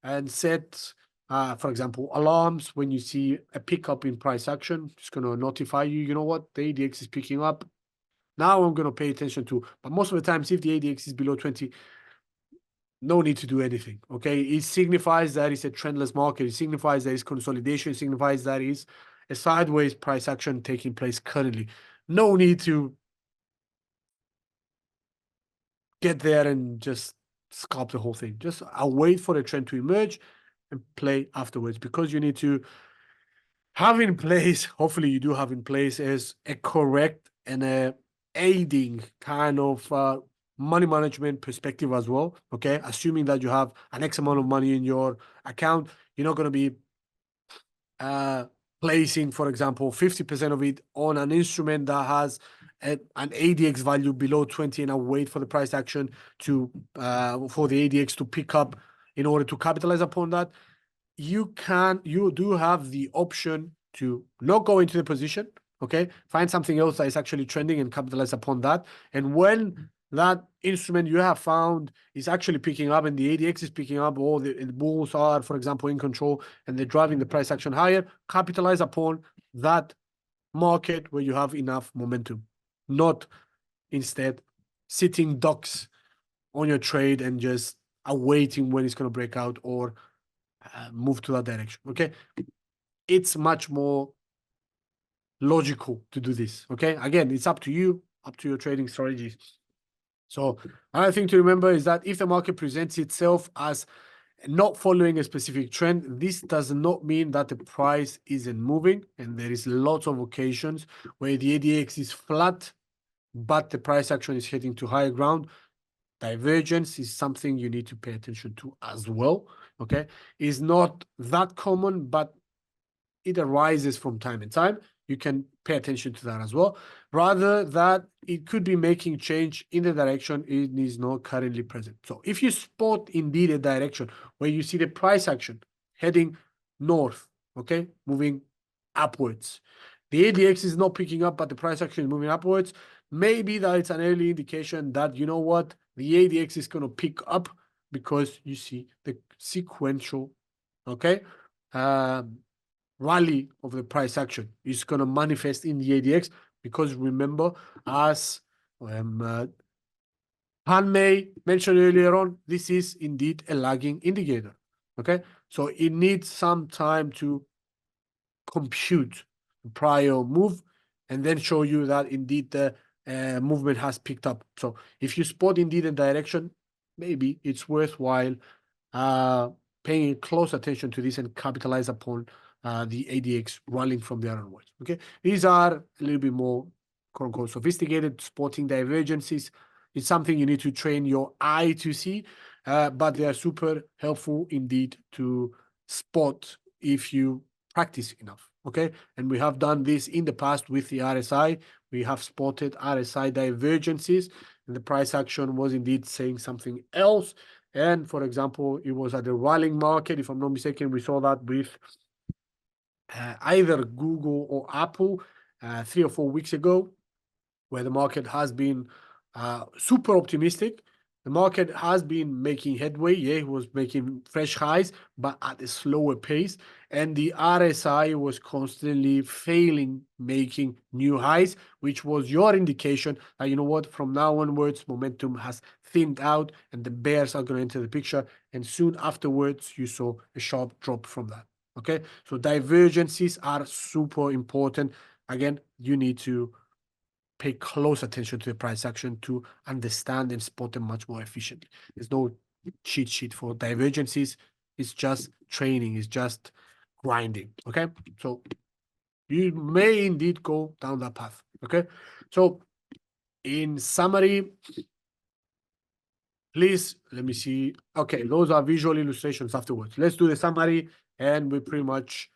and set, for example, alarms when you see a pickup in price action. It's going to notify you, you know what, the ADX is picking up. Now I'm going to pay attention to, but most of the times, if the ADX is below 20, no need to do anything, okay? It signifies that it's a trendless market. It signifies that it's consolidation. It signifies that it's a sideways price action taking place currently. No need to get there and just scalp the whole thing. Just I'll wait for the trend to emerge and play afterwards, because you need to have in place, hopefully you do have in place, is a correct and a aiding kind of money management perspective as well. Okay, assuming that you have an X amount of money in your account, you're not going to be placing, for example, 50% of it on an instrument that has an ADX value below 20, and I'll wait for the price action to for the ADX to pick up in order to capitalize upon that. You do have the option to not go into the position, okay? Find something else that is actually trending and capitalize upon that. And when that instrument you have found is actually picking up and the ADX is picking up, or the bulls are, for example, in control and they're driving the price action higher, capitalize upon that market where you have enough momentum, not instead sitting ducks on your trade and just awaiting when it's going to break out or move to that direction. Okay, it's much more logical to do this. Okay, again, it's up to you, up to your trading strategies. So another thing to remember is that if the market presents itself as not following a specific trend, this does not mean that the price isn't moving. And there is lots of occasions where the ADX is flat, but the price action is heading to higher ground. Divergence is something you need to pay attention to as well. Okay, it's not that common, but it arises from time to time. You can pay attention to that as well. Rather that it could be making change in the direction it is not currently present. So if you spot indeed a direction where you see the price action heading north, okay, moving upwards, the ADX is not picking up, but the price action is moving upwards, maybe that it's an early indication that, you know what, the ADX is going to pick up, because you see the sequential, okay, rally of the price action is going to manifest in the ADX, because remember, as Han Mei mentioned earlier on, this is indeed a lagging indicator, okay? So it needs some time to compute the prior move and then show you that indeed the movement has picked up. So if you spot indeed a direction, maybe it's worthwhile paying close attention to this and capitalize upon the ADX rallying from there onwards. Okay, these are a little bit more quote unquote sophisticated. Spotting divergences is something you need to train your eye to see, but they are super helpful indeed to spot if you practice enough. Okay, and we have done this in the past with the RSI. We have spotted RSI divergences, and the price action was indeed saying something else. And for example, it was at the rallying market, if I'm not mistaken, we saw that with either Google or Apple 3 or 4 weeks ago, where the market has been super optimistic. The market has been making headway. Yeah, it was making fresh highs, but at a slower pace. And the RSI was constantly failing, making new highs, which was your indication that, you know what, from now onwards, momentum has thinned out and the bears are going to enter the picture. And soon afterwards, you saw a sharp drop from that. Okay, so divergences are super important. Again, you need to pay close attention to the price action to understand and spot them much more efficiently. There's no cheat sheet for divergences. It's just training. It's just grinding. Okay. So you may indeed go down that path. Okay. So in summary, please let me see. Okay. Those are visual illustrations afterwards. Let's do the summary and we're pretty much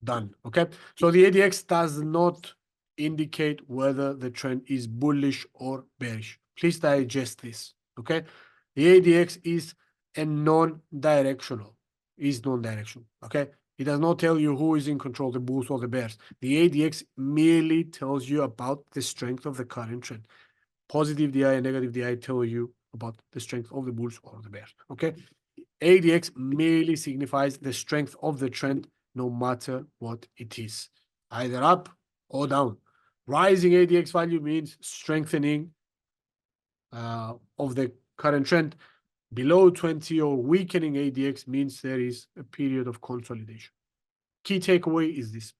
done. Okay. So the ADX does not indicate whether the trend is bullish or bearish. Please digest this. Okay. The ADX is a non-directional. Okay. It does not tell you who is in control, the bulls or the bears. The ADX merely tells you about the strength of the current trend. Positive DI and negative DI tell you about the strength of the bulls or the bears. Okay. ADX merely signifies the strength of the trend, no matter what it is, either up or down. Rising ADX value means strengthening of the current trend. Below 20 or weakening ADX means there is a period of consolidation. Key takeaway is this.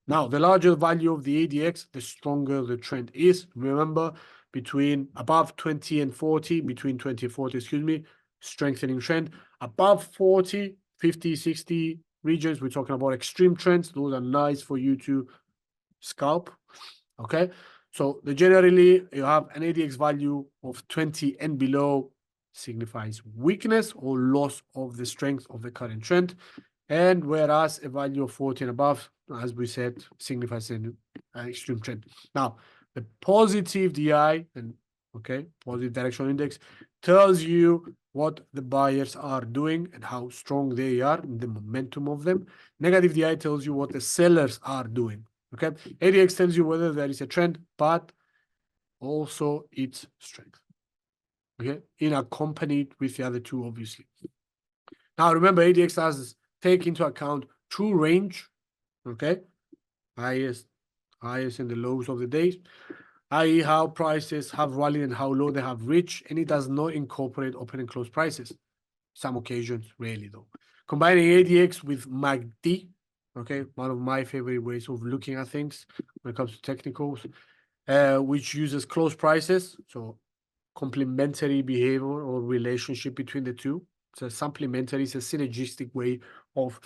Now, the larger value of the ADX, the stronger the trend is. Remember, between above 20 and 40, between 20 and 40, excuse me, strengthening trend. Above 40, 50, 60 regions, we're talking about extreme trends. Those are nice for you to scalp. Okay. So generally, you have an ADX value of 20 and below signifies weakness or loss of the strength of the current trend. And whereas a value of 40 and above, as we said, signifies an extreme trend. Now, the positive DI and positive directional index tells you what the buyers are doing and how strong they are and the momentum of them. Negative DI tells you what the sellers are doing. Okay, ADX tells you whether there is a trend, but also its strength. Okay, in accompanied with the other two, obviously. Now, remember, ADX has take into account true range, okay, highest and the lows of the days, i.e. how prices have rallied and how low they have reached, and it does not incorporate open and close prices. Some occasions, rarely though. Combining ADX with MACD, okay, one of my favorite ways of looking at things when it comes to technicals, which uses close prices, so complementary behavior or relationship between the two. It's a supplementary, it's a synergistic way of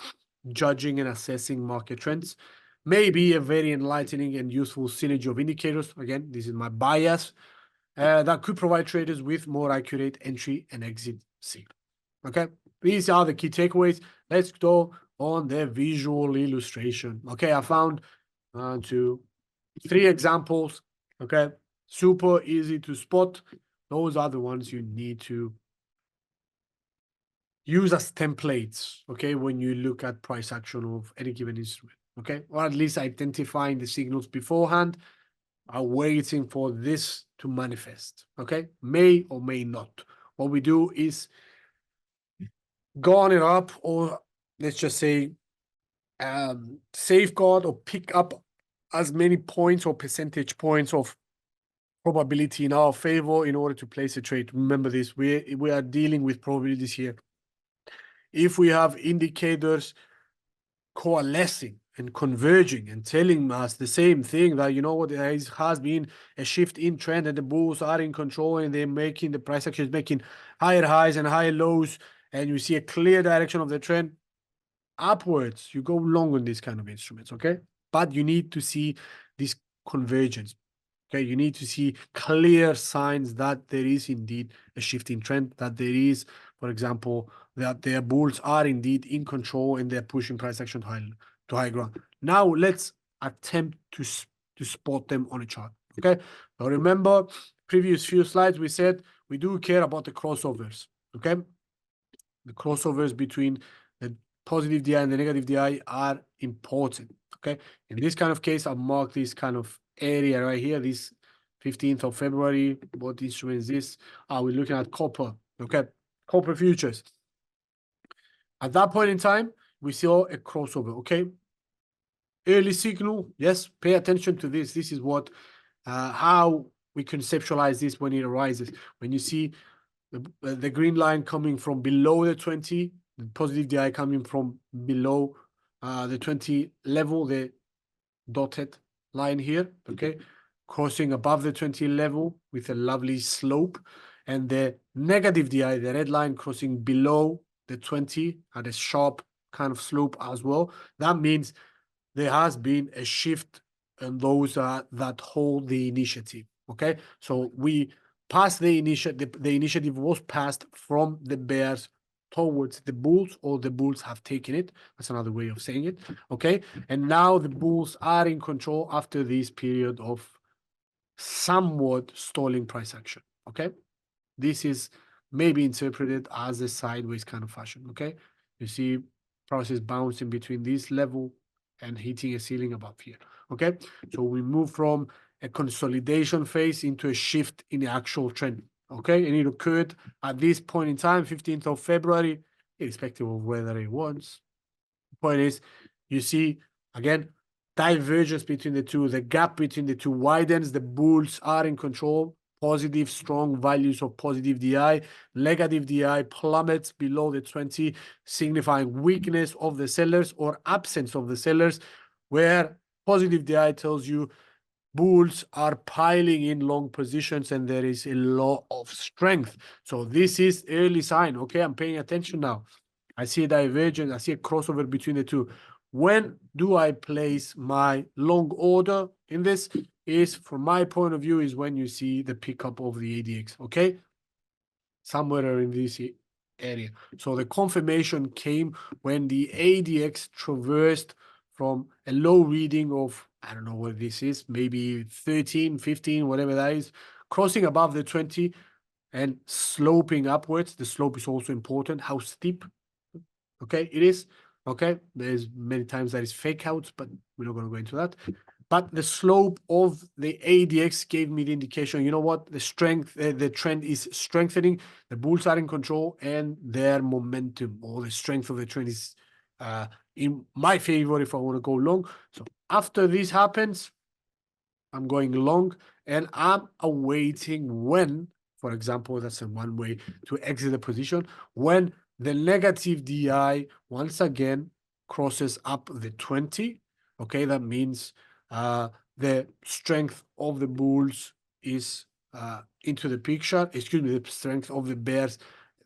judging and assessing market trends. Maybe a very enlightening and useful synergy of indicators. Again, this is my bias that could provide traders with more accurate entry and exit signal. Okay, these are the key takeaways. Let's go on the visual illustration. Okay, I found 2, 3 examples. Okay, super easy to spot. Those are the ones you need to use as templates, okay, when you look at price action of any given instrument, okay, or at least identifying the signals beforehand, are waiting for this to manifest, okay, may or may not. What we do is garner up, or let's just say safeguard or pick up as many points or percentage points of probability in our favor in order to place a trade. Remember this, we are dealing with probabilities here. If we have indicators coalescing and converging and telling us the same thing, that, you know what, there has been a shift in trend and the bulls are in control and they're making, the price action is making higher highs and higher lows, and you see a clear direction of the trend upwards, you go long on these kind of instruments, okay? But you need to see this convergence. Okay, you need to see clear signs that there is indeed a shift in trend, that there is, for example, that their bulls are indeed in control and they're pushing price action to high ground. Now let's attempt to spot them on a chart. Okay, now remember previous few slides we said we do care about the crossovers. Okay, the crossovers between the positive DI and the negative DI are important, okay? In this kind of case, I'll mark this kind of area right here, this 15th of February. What instrument is this? We're looking at copper, okay? Copper futures. At that point in time, we saw a crossover, okay? Early signal, yes, pay attention to this. This is what, how we conceptualize this when it arises. When you see the green line coming from below the 20, the positive DI coming from below the 20 level, the dotted line here, okay, crossing above the 20 level with a lovely slope, and the negative DI, the red line, crossing below the 20 at a sharp kind of slope as well. That means there has been a shift in those that hold the initiative, okay? So we passed the initiative, the initiative was passed from the bears towards the bulls, or the bulls have taken it. That's another way of saying it, okay? And now the bulls are in control after this period of somewhat stalling price action, okay? This is maybe interpreted as a sideways kind of fashion, okay? You see prices bouncing between this level and hitting a ceiling above here, okay? So we move from a consolidation phase into a shift in the actual trend, okay? And it occurred at this point in time, 15th of February, irrespective of whether it was. The point is, you see, again, divergence between the two, the gap between the two widens, the bulls are in control, positive, strong values of positive DI, negative DI plummets below the 20, signifying weakness of the sellers or absence of the sellers, where positive DI tells you bulls are piling in long positions and there is a lot of strength. So this is early sign, okay? I'm paying attention now. I see a divergence, I see a crossover between the two. When do I place my long order in this? Is, from my point of view, is when you see the pickup of the ADX, okay? Somewhere in this area. So the confirmation came when the ADX traversed from a low reading of, I don't know what this is, maybe 13, 15, whatever that is, crossing above the 20 and sloping upwards. The slope is also important, how steep, okay, it is. Okay, there's many times that is fake outs, but we're not going to go into that. But the slope of the ADX gave me the indication, you know what, the strength, the trend is strengthening, the bulls are in control, and their momentum or the strength of the trend is in my favor if I want to go long. So after this happens, I'm going long, and I'm awaiting when, for example, that's one way to exit the position, when the negative DI once again crosses up the 20. Okay, that means the strength of the bulls is into the picture. Excuse me, the strength of the bears.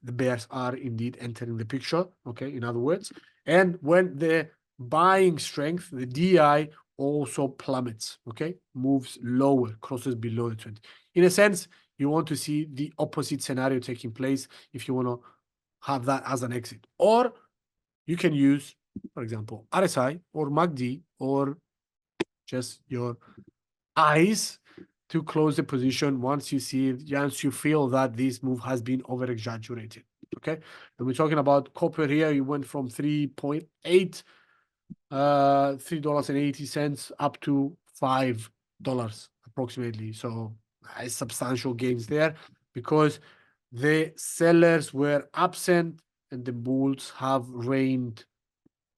The bears are indeed entering the picture. Okay, in other words, and when the buying strength, the DI, also plummets, okay, moves lower, crosses below the 20. In a sense, you want to see the opposite scenario taking place if you want to have that as an exit. Or you can use, for example, RSI or MACD or just your eyes to close the position once you see it, once you feel that this move has been over exaggerated, okay? And we're talking about copper here. You went from 3.8 $3.80 up to $5 approximately. So substantial gains there because the sellers were absent and the bulls have reigned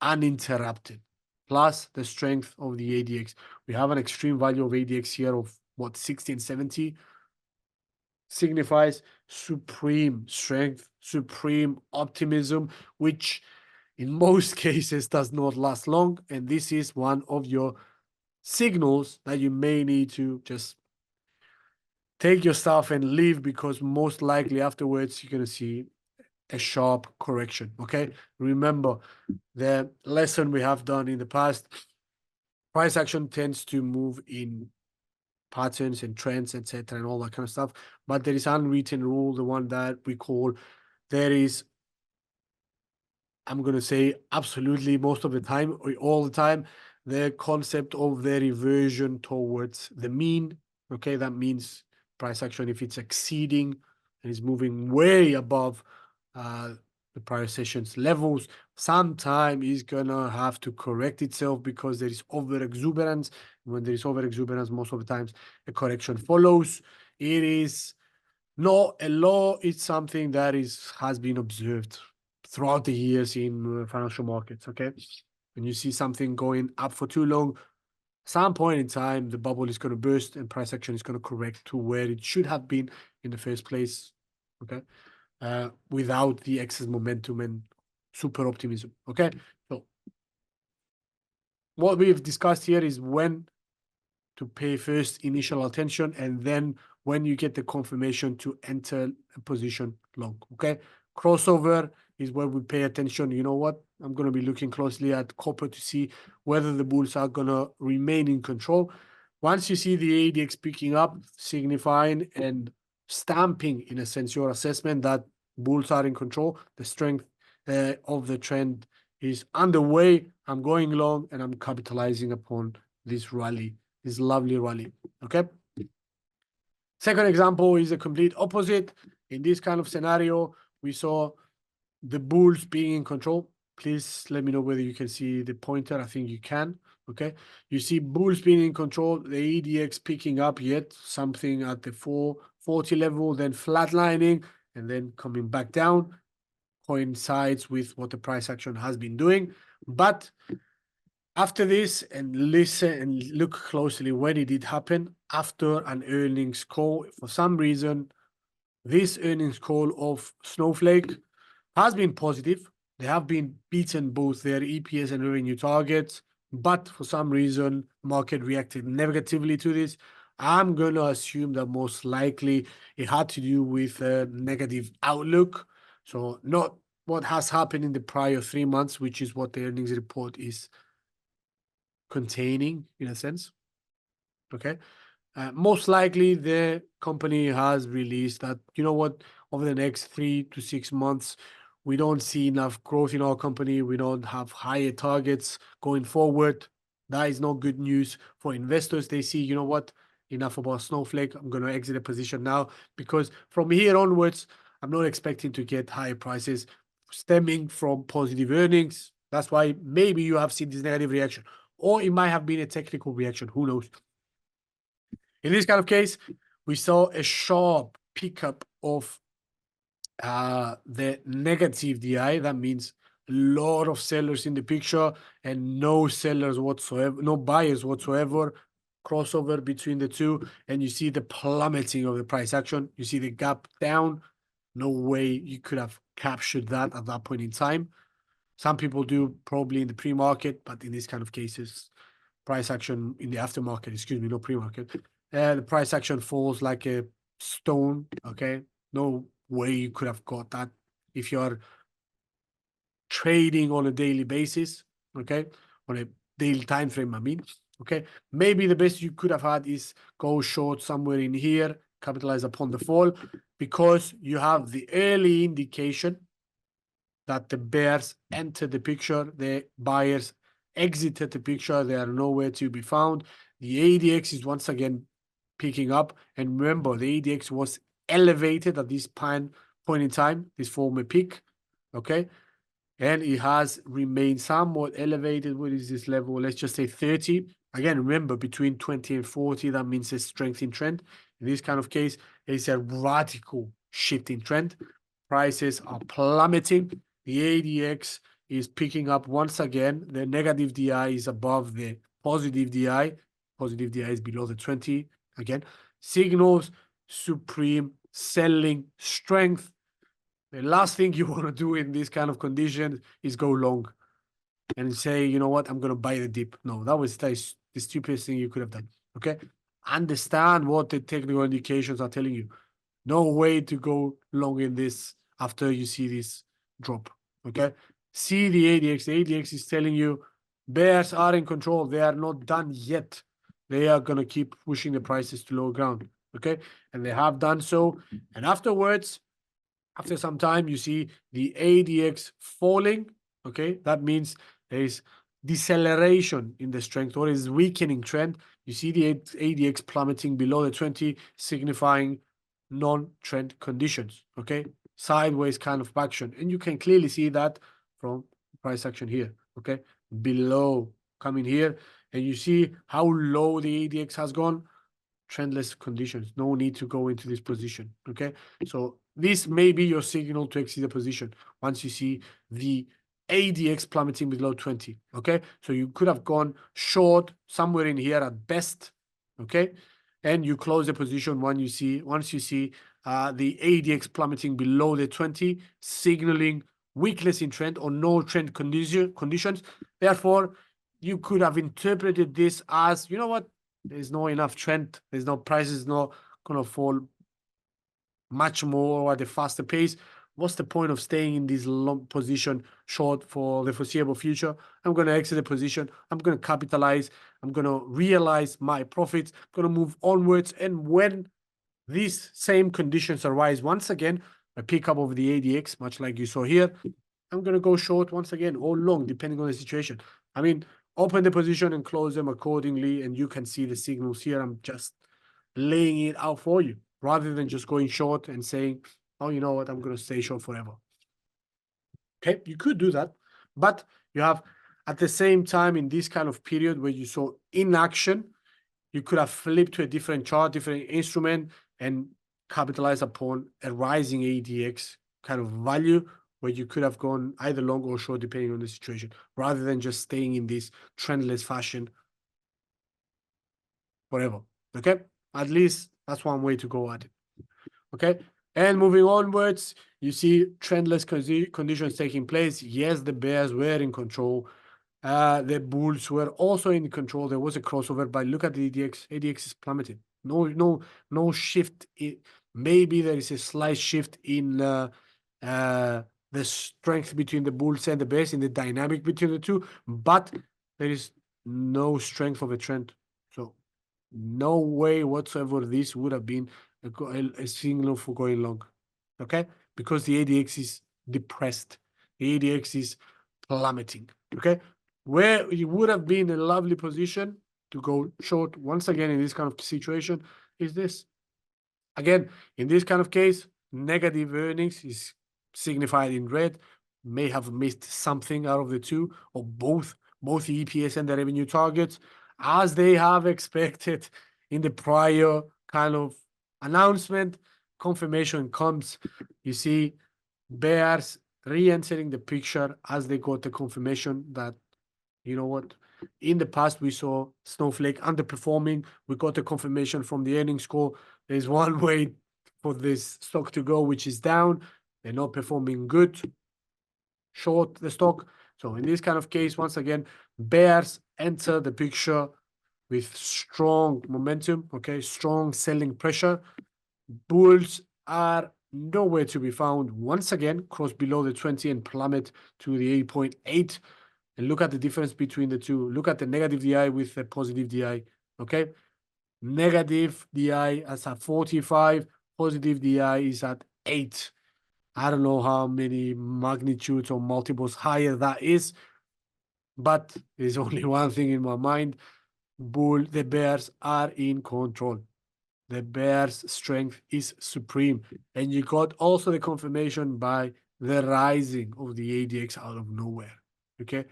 uninterrupted. Plus the strength of the ADX. We have an extreme value of ADX here of what, 60 and 70, signifies supreme strength, supreme optimism, which in most cases does not last long. And this is one of your signals that you may need to just take your stuff and leave, because most likely afterwards you're going to see a sharp correction. Okay, remember the lesson we have done in the past. Price action tends to move in patterns and trends, etc., and all that kind of stuff, but there is unwritten rule, the one that we call, there is, I'm going to say absolutely most of the time or all the time, the concept of the reversion towards the mean. Okay, that means price action, if it's exceeding and is moving way above the prior session's levels, sometime is gonna have to correct itself because there is over exuberance. When there is over exuberance, most of the times a correction follows. It is not a law, it's something that has been observed throughout the years in financial markets. Okay, when you see something going up for too long, some point in time the bubble is going to burst and price action is going to correct to where it should have been in the first place. Okay, without the excess momentum and super optimism. Okay, so what we've discussed here is when to pay first initial attention, and then when you get the confirmation to enter a position long. Okay, crossover is where we pay attention. You know what, I'm going to be looking closely at copper to see whether the bulls are going to remain in control. Once you see the ADX picking up, signifying and stamping in a sense your assessment that bulls are in control, the strength of the trend is underway, I'm going long and I'm capitalizing upon this rally, this lovely rally. Okay. Second example is a complete opposite. In this kind of scenario, we saw the bulls being in control. Please let me know whether you can see the pointer. I think you can. Okay. You see bulls being in control, the ADX picking up yet something at the 440 level, then flatlining and then coming back down, coincides with what the price action has been doing. But after this, and listen and look closely when it did happen, after an earnings call, for some reason, this earnings call of Snowflake has been positive. They have been beaten both their EPS and revenue targets, but for some reason, market reacted negatively to this. I'm going to assume that most likely it had to do with a negative outlook. So not what has happened in the prior 3 months, which is what the earnings report is containing in a sense. Okay. Most likely the company has released that, you know what, over the next 3 to 6 months, we don't see enough growth in our company. We don't have higher targets going forward. That is not good news for investors. They see, you know what, enough about Snowflake. I'm going to exit a position now because from here onwards, I'm not expecting to get higher prices stemming from positive earnings. That's why maybe you have seen this negative reaction, or it might have been a technical reaction. Who knows? In this kind of case, we saw a sharp pickup of the negative DI. That means a lot of sellers in the picture and no sellers whatsoever, no buyers whatsoever. Crossover between the two, and you see the plummeting of the price action. You see the gap down. No way you could have captured that at that point in time. Some people do probably in the pre-market, but in this kind of cases, price action in the aftermarket, excuse me, no pre-market, the price action falls like a stone. Okay, no way you could have got that if you're trading on a daily basis. Okay, on a daily time frame, I mean. Okay, maybe the best you could have had is go short somewhere in here, capitalize upon the fall, because you have the early indication that the bears entered the picture, the buyers exited the picture, they are nowhere to be found. The ADX is once again picking up, and remember, the ADX was elevated at this point in time, this former peak, okay, and it has remained somewhat elevated. What is this level? Let's just say 30. Again, remember, between 20 and 40, that means a strengthening trend. In this kind of case, it's a radical shift in trend. Prices are plummeting. The ADX is picking up once again. The negative DI is above the positive DI. Positive DI is below the 20. Again, signals supreme selling strength. The last thing you want to do in this kind of condition is go long and say, you know what, I'm going to buy the dip. No, that was the stupidest thing you could have done. Okay. Understand what the technical indications are telling you. No way to go long in this after you see this drop. Okay. See the ADX. The ADX is telling you bears are in control. They are not done yet. They are going to keep pushing the prices to lower ground. Okay. And they have done so. And afterwards, after some time, you see the ADX falling. Okay. That means there is deceleration in the strength, or is weakening trend. You see the ADX plummeting below the 20, signifying non-trend conditions. Okay. Sideways kind of action. And you can clearly see that from price action here, okay? Below, coming here, and you see how low the ADX has gone. Trendless conditions, no need to go into this position, okay? So this may be your signal to exit the position once you see the ADX plummeting below 20, okay? So you could have gone short somewhere in here at best, okay? And you close the position once you see the ADX plummeting below the 20, signaling weakness in trend or no trend conditions. Therefore, you could have interpreted this as, you know what, there's no enough trend, there's no prices not gonna fall much more at a faster pace. What's the point of staying in this long position short for the foreseeable future? I'm going to exit the position. I'm going to capitalize. I'm going to realize my profits. I'm going to move onwards. And when these same conditions arise once again, a pickup of the ADX, much like you saw here, I'm going to go short once again or long, depending on the situation. I mean, open the position and close them accordingly. And you can see the signals here. I'm just laying it out for you, rather than just going short and saying, oh, you know what, I'm going to stay short forever. Okay, you could do that, but you have at the same time in this kind of period where you saw inaction, you could have flipped to a different chart, different instrument, and capitalize upon a rising ADX kind of value where you could have gone either long or short depending on the situation, rather than just staying in this trendless fashion forever. Okay, at least that's one way to go at it. Okay, and moving onwards, you see trendless conditions taking place. Yes, the bears were in control. The bulls were also in control. There was a crossover, but look at the ADX. ADX is plummeted. No shift. Maybe there is a slight shift in the strength between the bulls and the bears, in the dynamic between the two, but there is no strength of a trend. So no way whatsoever this would have been a signal for going long, okay? Because the ADX is depressed. The ADX is plummeting, okay? Where it would have been a lovely position to go short once again in this kind of situation is this. Again, in this kind of case, negative earnings is signified in red, may have missed something out of the two, or both the EPS and the revenue targets, as they have expected in the prior kind of announcement. Confirmation comes. You see bears re-entering the picture as they got the confirmation that, you know what, in the past we saw Snowflake underperforming. We got the confirmation from the earnings call. There's one way for this stock to go, which is down. They're not performing good. Short the stock. So in this kind of case, once again, bears enter the picture with strong momentum, okay, strong selling pressure. Bulls are nowhere to be found. Once again, cross below the 20 and plummet to the 8.8. And look at the difference between the two. Look at the negative DI with the positive DI, okay? Negative DI is at 45, positive DI is at 8. I don't know how many magnitudes or multiples higher that is, but there's only one thing in my mind. The bears are in control. The bears' strength is supreme. And you got also the confirmation by the rising of the ADX out of nowhere, okay?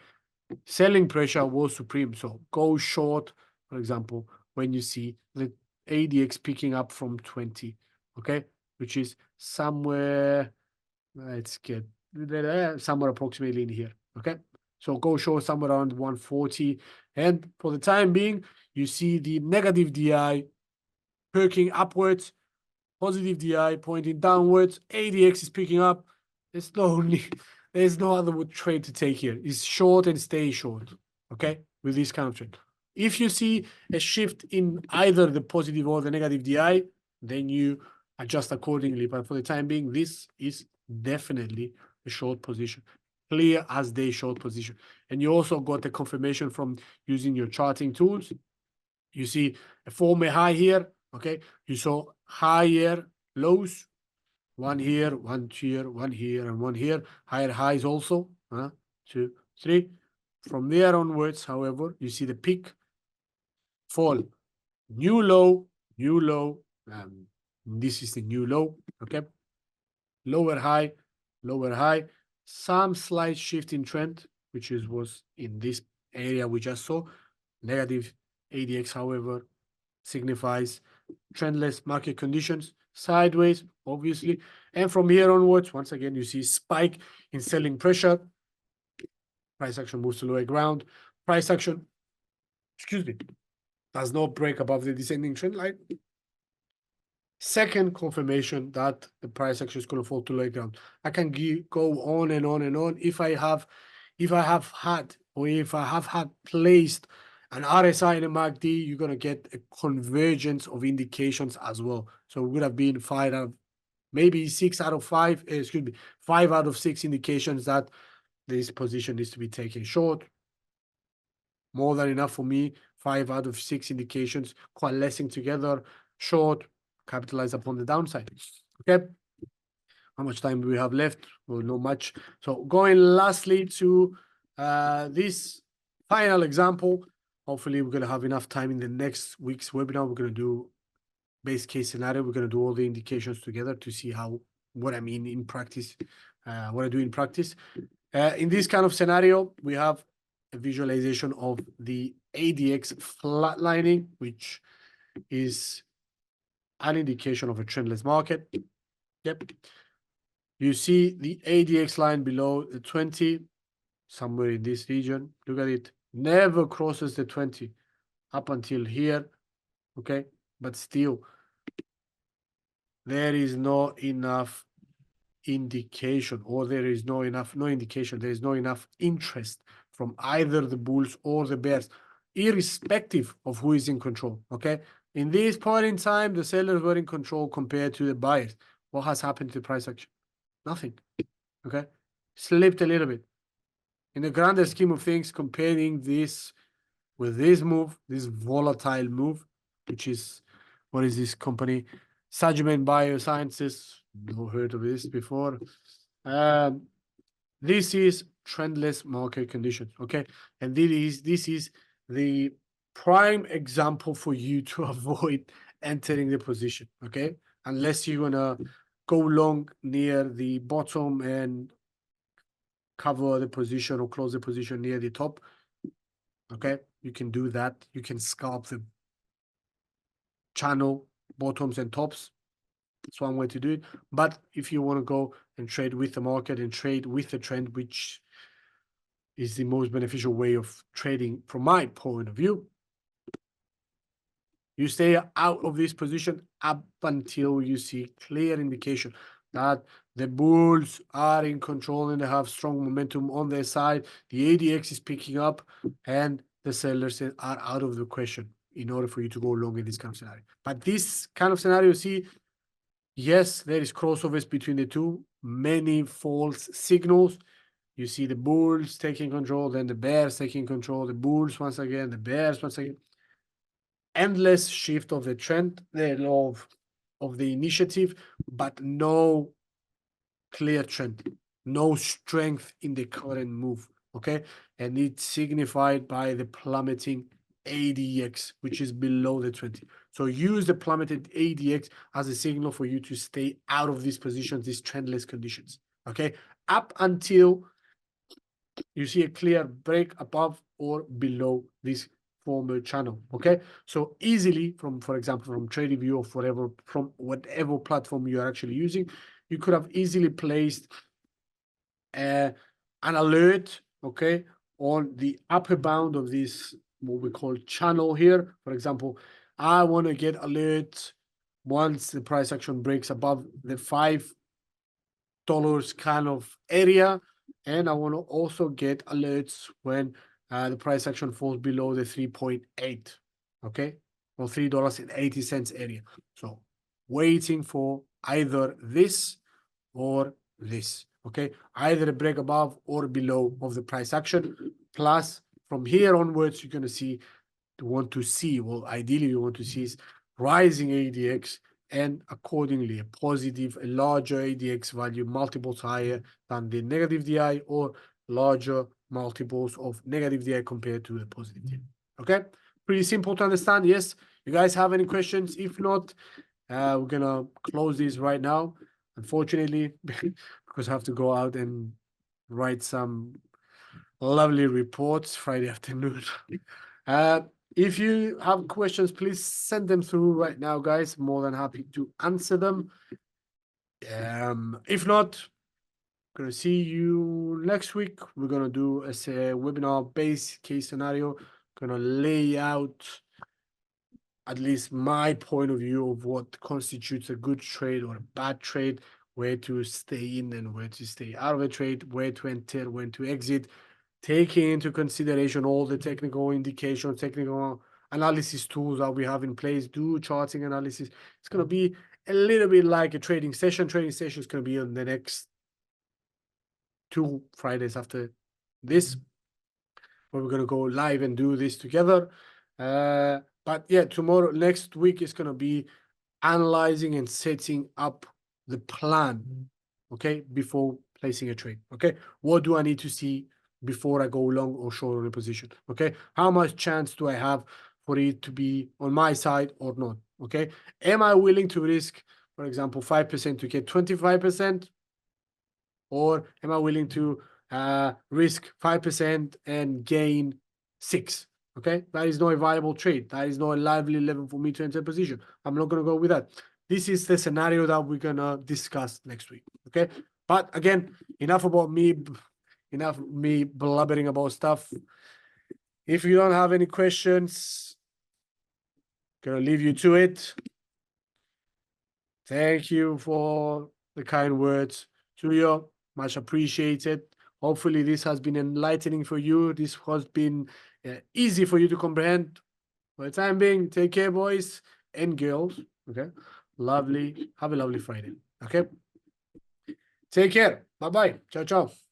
Selling pressure was supreme. So go short, for example, when you see the ADX picking up from 20, okay, which is somewhere, let's get somewhere approximately in here, okay? So go short somewhere around 140. And for the time being, you see the negative DI perking upwards, positive DI pointing downwards, ADX is picking up. There's no other trade to take here. It's short and stay short, okay, with this kind of trade. If you see a shift in either the positive or the negative DI, then you adjust accordingly. But for the time being, this is definitely a short position, clear as day short position. And you also got the confirmation from using your charting tools. You see a former high here, okay? You saw higher lows, one here, one here, one here, and one here. Higher highs also, 2, 3. From there onwards, however, you see the peak, fall, new low, new low. This is the new low, okay? Lower high, some slight shift in trend, which was in this area we just saw. Negative ADX, however, signifies trendless market conditions, sideways, obviously. And from here onwards, once again, you see spike in selling pressure. Price action moves to lower ground. Price action, excuse me, does not break above the descending trend line. Second confirmation that the price action is going to fall to lower ground. I can go on and on and on. If I have had placed an RSI and a MACD, you're going to get a convergence of indications as well. So it would have been maybe 5 out of 6 indications that this position needs to be taken short. More than enough for me. 5 out of 6 indications coalescing together, short, capitalize upon the downside. Okay. How much time do we have left? Well, not much. So going lastly to this final example. Hopefully we're going to have enough time in the next week's webinar. We're going to do base case scenario. We're going to do all the indications together to see what I mean in practice, what I do in practice. In this kind of scenario, we have a visualization of the ADX flatlining, which is an indication of a trendless market. Yep. You see the ADX line below the 20, somewhere in this region. Look at it. Never crosses the 20 up until here. Okay. But still, there is not enough indication, or there is no indication. There is no enough interest from either the bulls or the bears, irrespective of who is in control. Okay. In this point in time, the sellers were in control compared to the buyers. What has happened to the price action? Nothing. Okay. Slipped a little bit. In the grander scheme of things, comparing this with this move, this volatile move, which is, what is this company? Sagimet Biosciences. Never heard of this before. This is trendless market conditions. Okay. And this is the prime example for you to avoid entering the position. Okay. Unless you want to go long near the bottom and cover the position or close the position near the top. Okay, you can do that. You can scalp the channel bottoms and tops. That's one way to do it. But if you want to go and trade with the market and trade with the trend, which is the most beneficial way of trading from my point of view, you stay out of this position up until you see clear indication that the bulls are in control and they have strong momentum on their side. The ADX is picking up and the sellers are out of the question in order for you to go long in this kind of scenario. But this kind of scenario, see, yes, there is crossovers between the two, many false signals. You see the bulls taking control, then the bears taking control, the bulls once again, the bears once again. Endless shift of the trend, the law of the initiative, but no clear trend, no strength in the current move. Okay. And it's signified by the plummeting ADX, which is below the 20. So use the plummeted ADX as a signal for you to stay out of these positions, these trendless conditions. Okay. Up until you see a clear break above or below this former channel. Okay. So easily for example, from TradingView or forever, from whatever platform you are actually using, you could have easily placed an alert, okay, on the upper bound of this, what we call channel here. For example, I want to get alert once the price action breaks above the $5 kind of area. And I want to also get alerts when the price action falls below the 3.8, okay, or $3.80 area. So waiting for either this or this, okay, either a break above or below of the price action. Plus, from here onwards, you're going to well, ideally, you want to see is rising ADX and accordingly a larger ADX value multiples higher than the negative DI or larger multiples of negative DI compared to the positive DI. Okay, pretty simple to understand. Yes, you guys have any questions? If not, we're gonna close this right now. Unfortunately, because I have to go out and write some lovely reports Friday afternoon. If you have questions, please send them through right now, guys. More than happy to answer them. If not, gonna see you next week. We're gonna do a webinar based case scenario. Gonna lay out at least my point of view of what constitutes a good trade or a bad trade, where to stay in and where to stay out of a trade, where to enter, when to exit, taking into consideration all the technical indications, technical analysis tools that we have in place, do charting analysis. It's going to be a little bit like a trading session. Trading session is going to be on the next 2 Fridays after this, where we're going to go live and do this together. But yeah, next week is going to be analyzing and setting up the plan, okay, before placing a trade. Okay, what do I need to see before I go long or short on a position? Okay, how much chance do I have for it to be on my side or not? Okay, am I willing to risk, for example, 5% to get 25%, or am I willing to risk 5% and gain 6? Okay, that is not a viable trade. That is not a lively level for me to enter a position. I'm not going to go with that. This is the scenario that we're going to discuss next week. Okay, but again, enough about me, enough me blabbering about stuff. If you don't have any questions, gonna leave you to it. Thank you for the kind words, Julio. Much appreciated. Hopefully, this has been enlightening for you. This has been easy for you to comprehend. For the time being, take care, boys and girls. Okay, lovely. Have a lovely Friday. Okay, take care. Bye bye. Ciao, ciao.